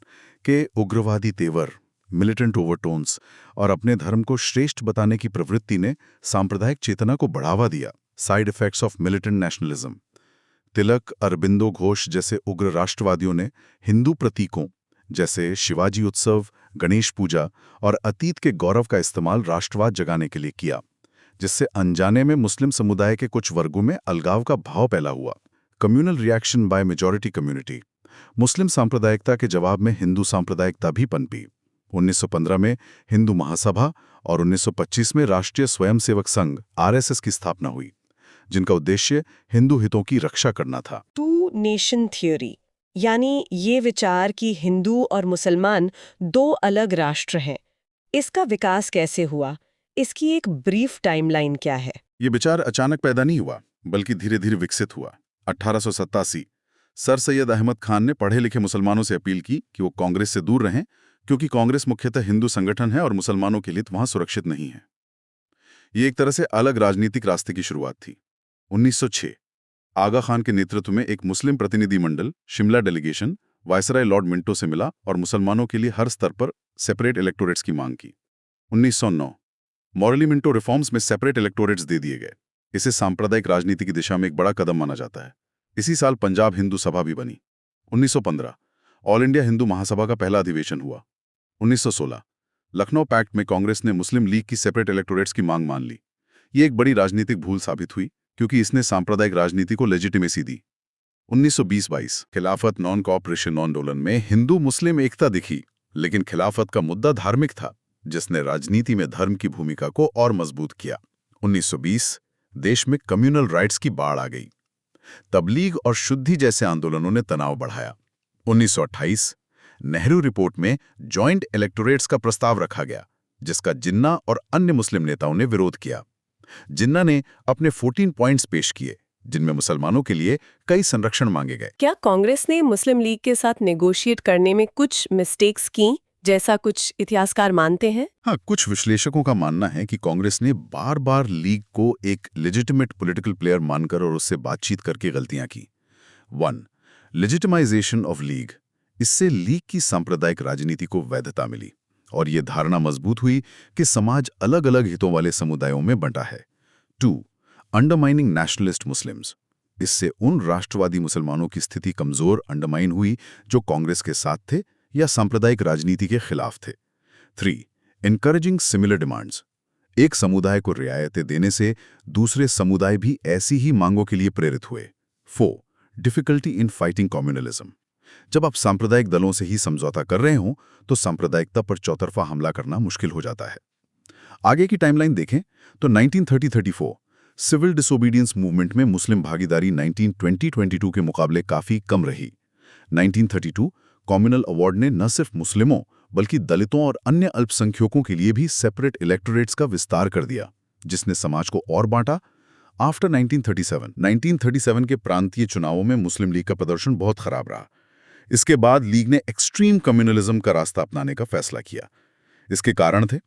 के उग्रवादी तेवर, मिलिटेंट ओवरटोन्स और अपने धर्म को श्रेष्ठ बताने की प्रवृत्ति ने सांप्रदायिक चेतना को बढ़ावा दिया। Side effects of militant nationalism. Tilak, Aurobindo Ghosh जैसे उग्र राष्ट्रवादियों ने हिंदू प्रतीकों जैसे शिवाजी उत्सव, गणेश पूजा और अतीत के गौरव का इस्तेमाल राष्ट्रवाद जगाने के लिए किया, जिससे अनजाने में मुस्लिम समुदाय के कुछ वर्गों में अलगाव का भाव पैदा हुआ। Communal reaction by majority community. मुस्लिम सांप्रदायिकता के जवाब में हिंदू सांप्रदायिकता भी पनपी। 1915 में हिंदू महासभा और 1925 में राष्ट्रीय स्वयंसेवक संघ (आरएसएस) की स्थापना हुई, जिनका उद्देश्य हिंदू हितों की रक्षा करना था। 2 नेशन थ्योरी, यानी ये विचार कि हिंदू और मुसलमान 2 अलग राष्ट्र हैं, इसका विकास कैसे हुआ? इसकी एक ब्रीफ टाइमलाइन क्या है? ये विचार अचानक पैदा नहीं हुआ, बल्कि धीरे धीरे विकसित हुआ। 1887 सर सैयद अहमद खान ने पढ़े लिखे मुसलमानों से अपील की कि वो कांग्रेस से दूर रहें, क्योंकि कांग्रेस मुख्यतः हिंदू संगठन है और मुसलमानों के लिए वहां सुरक्षित नहीं है। ये एक तरह से अलग राजनीतिक रास्ते की शुरुआत थी। 1906 आगा खान के नेतृत्व में एक मुस्लिम प्रतिनिधिमंडल, Shimla delegation, viceroy Lord Minto से मिला और मुसलमानों के लिए हर स्तर पर सेपरेट इलेक्टोरेट्स की मांग की। 1909 मॉरली मिंटो रिफॉर्म्स में सेपरेट इलेक्टोरेट्स दे दिए गए। इसे सांप्रदायिक राजनीति की दिशा में एक बड़ा कदम माना जाता है। इसी साल पंजाब हिंदू सभा भी बनी। 1915 ऑल इंडिया हिंदू महासभा का पहला अधिवेशन हुआ। 1916 लखनऊ पैक्ट में कांग्रेस ने मुस्लिम लीग की सेपरेट इलेक्टोरेट्स की मांग मान ली। ये एक बड़ी राजनीतिक भूल साबित हुई, क्योंकि इसने सांप्रदायिक राजनीति को लेजिटिमेसी दी। 1920-22 खिलाफत नॉन कोऑपरेशन आंदोलन में हिंदू मुस्लिम एकता दिखी, लेकिन खिलाफत का मुद्दा धार्मिक था। जिसने राजनीति में धर्म की भूमिका को और मजबूत किया। 1920 देश में कम्युनल राइट्स की बाढ़ आ गई। तबलीग और शुद्धि जैसे आंदोलनों ने तनाव बढ़ाया। 1928 नेहरू रिपोर्ट में जॉइंट इलेक्टोरेट्स का प्रस्ताव रखा गया, जिसका जिन्ना और अन्य मुस्लिम नेताओं ने विरोध किया। जिन्ना ने अपने 14 पॉइंट्स पेश किए, जिनमें मुसलमानों के लिए कई संरक्षण मांगे गए। क्या कांग्रेस ने मुस्लिम लीग के साथ नेगोशिएट करने में कुछ मिस्टेक्स की, जैसा कुछ इतिहासकार मानते हैं? हाँ, कुछ विश्लेषकों का मानना है कि कांग्रेस ने बार बार लीग को एक लेजिटिमेट पॉलिटिकल प्लेयर मानकर और उससे बातचीत करके गलतियां की। 1. Legitimisation of league. इससे लीग की सांप्रदायिक राजनीति को वैधता मिली और ये धारणा मजबूत हुई कि समाज अलग अलग हितों वाले समुदायों में बंटा है। 2. Undermining nationalist Muslims. इससे उन राष्ट्रवादी मुसलमानों की स्थिति कमजोर अंडरमाइन हुई जो कांग्रेस के साथ थे या सांप्रदायिक राजनीति के खिलाफ थे। 3. Encouraging similar demands. एक समुदाय को रियायतें देने से दूसरे समुदाय भी ऐसी ही मांगों के लिए प्रेरित हुए। 4. Difficulty in fighting communalism. जब आप सांप्रदायिक दलों से ही समझौता कर रहे हों तो सांप्रदायिकता पर चौतरफा हमला करना मुश्किल हो जाता है। आगे की टाइमलाइन देखें तो 1930-34 सिविल डिसोबीडियंस मूवमेंट में मुस्लिम भागीदारी 1920-22 के मुकाबले काफी कम रही। 1932 कम्युनल अवार्ड ने न सिर्फ मुस्लिमों बल्कि दलितों और अन्य अल्पसंख्यकों के लिए भी सेपरेट इलेक्टोरेट्स का विस्तार कर दिया, जिसने समाज को और बांटा। आफ्टर 1937 के प्रांतीय चुनावों में मुस्लिम लीग का प्रदर्शन बहुत खराब रहा। इसके बाद लीग ने एक्सट्रीम कम्युनलिज्म का रास्ता अपनाने का फैसला किया। इसके कारण थे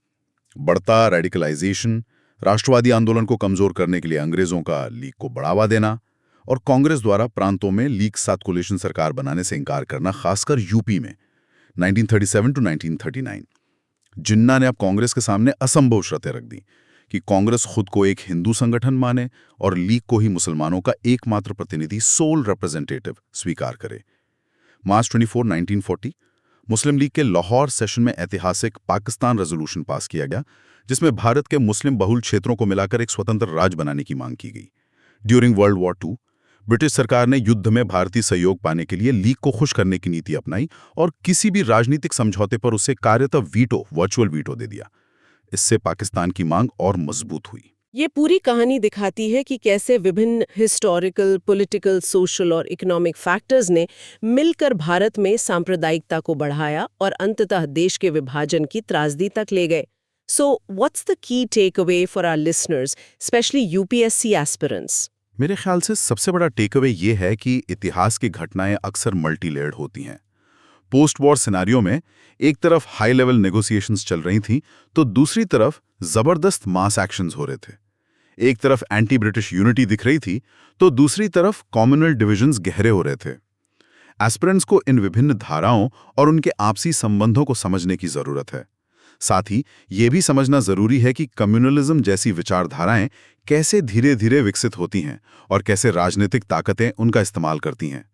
बढ़ता रेडिकलाइजेशन, राष्ट्रवादी आंदोलन को कमजोर करने के लिए अंग्रेजों का लीग को बढ़ावा देना और कांग्रेस द्वारा प्रांतों में लीग साथ कोलिशन सरकार बनाने से इंकार करना, खासकर यूपी में 1937-1939। जिन्ना ने अब कांग्रेस के सामने असंभव शर्तें रख दी कि कांग्रेस खुद को एक हिंदू संगठन माने और लीग को ही मुसलमानों का एकमात्र प्रतिनिधि, सोल रिप्रेजेंटेटिव, स्वीकार करे। मार्च 24, 1940 मुस्लिम लीग के लाहौर सेशन में ऐतिहासिक पाकिस्तान रेजोल्यूशन पास किया गया, जिसमें भारत के मुस्लिम बहुल क्षेत्रों को मिलाकर एक स्वतंत्र राज्य बनाने की मांग की गई। During world war II British सरकार ने युद्ध में भारतीय सहयोग पाने के लिए लीग को खुश करने की नीति अपनाई और किसी भी राजनीतिक समझौते पर उसे कार्यतः वीटो, वर्चुअल वीटो दे दिया। इससे पाकिस्तान की मांग और मजबूत हुई। ये पूरी कहानी दिखाती है कि कैसे विभिन्न हिस्टोरिकल, पॉलिटिकल, सोशल और इकोनॉमिक फैक्टर्स ने मिलकर भारत में सांप्रदायिकता को बढ़ाया और अंततः देश के विभाजन की त्रासदी तक ले गए। So what's the key takeaway for our listeners, specially UPSC aspirants? मेरे ख्याल से सबसे बड़ा टेक अवे ये है कि इतिहास की घटनाएं अक्सर मल्टी लेयर्ड होती हैं। पोस्ट वॉर सिनेरियो में एक तरफ हाई लेवल नेगोशिएशंस चल रही थी तो दूसरी तरफ जबरदस्त मास एक्शंस हो रहे थे। एक तरफ एंटी ब्रिटिश यूनिटी दिख रही थी तो दूसरी तरफ कम्युनल डिविजन्स गहरे हो रहे थे। एस्पिरेंट्स को इन विभिन्न धाराओं और उनके आपसी संबंधों को समझने की जरूरत है। साथ ही ये भी समझना जरूरी है कि कम्युनलिज्म जैसी विचारधाराएं कैसे धीरे धीरे विकसित होती हैं और कैसे राजनीतिक ताकतें उनका इस्तेमाल करती हैं।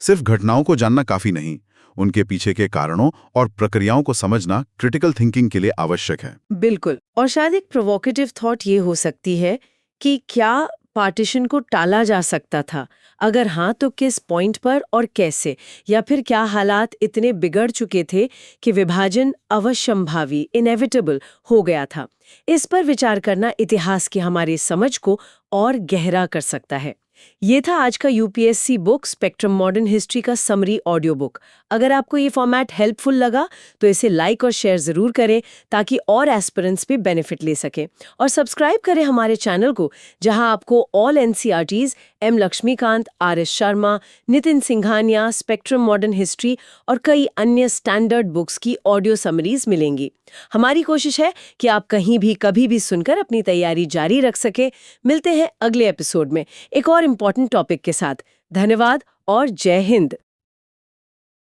सिर्फ घटनाओं को जानना काफी नहीं, उनके पीछे के कारणों और प्रक्रियाओं को समझना क्रिटिकल थिंकिंग के लिए आवश्यक है। बिल्कुल। और शायद एक प्रोवोकेटिव थॉट ये हो सकती है कि क्या पार्टीशन को टाला जा सकता था? अगर हाँ, तो किस पॉइंट पर और कैसे? या फिर क्या हालात इतने बिगड़ चुके थे कि विभाजन अवश्यंभावी, इनएविटेबल हो गया था? इस पर विचार करना इतिहास की हमारी समझ को और गहरा कर सकता है। ये था आज का UPSC book spectrum modern history का समरी ऑडियो बुक। अगर आपको ये फॉर्मेट हेल्पफुल लगा तो इसे लाइक और शेयर जरूर करें ताकि और एस्पिरेंट्स भी बेनिफिट ले सकें। और सब्सक्राइब करें हमारे चैनल को, जहां आपको all NCERTs, M Laxmikanth, R S. Sharma, Nitin Singhania, spectrum modern history और कई अन्य स्टैंडर्ड बुक्स की ऑडियो समरीज मिलेंगी। हमारी कोशिश है कि आप कहीं भी कभी भी सुनकर अपनी तैयारी जारी रख सके। मिलते हैं अगले एपिसोड में एक और इम्पोर्टेंट टॉपिक के साथ। धन्यवाद और जय हिंद।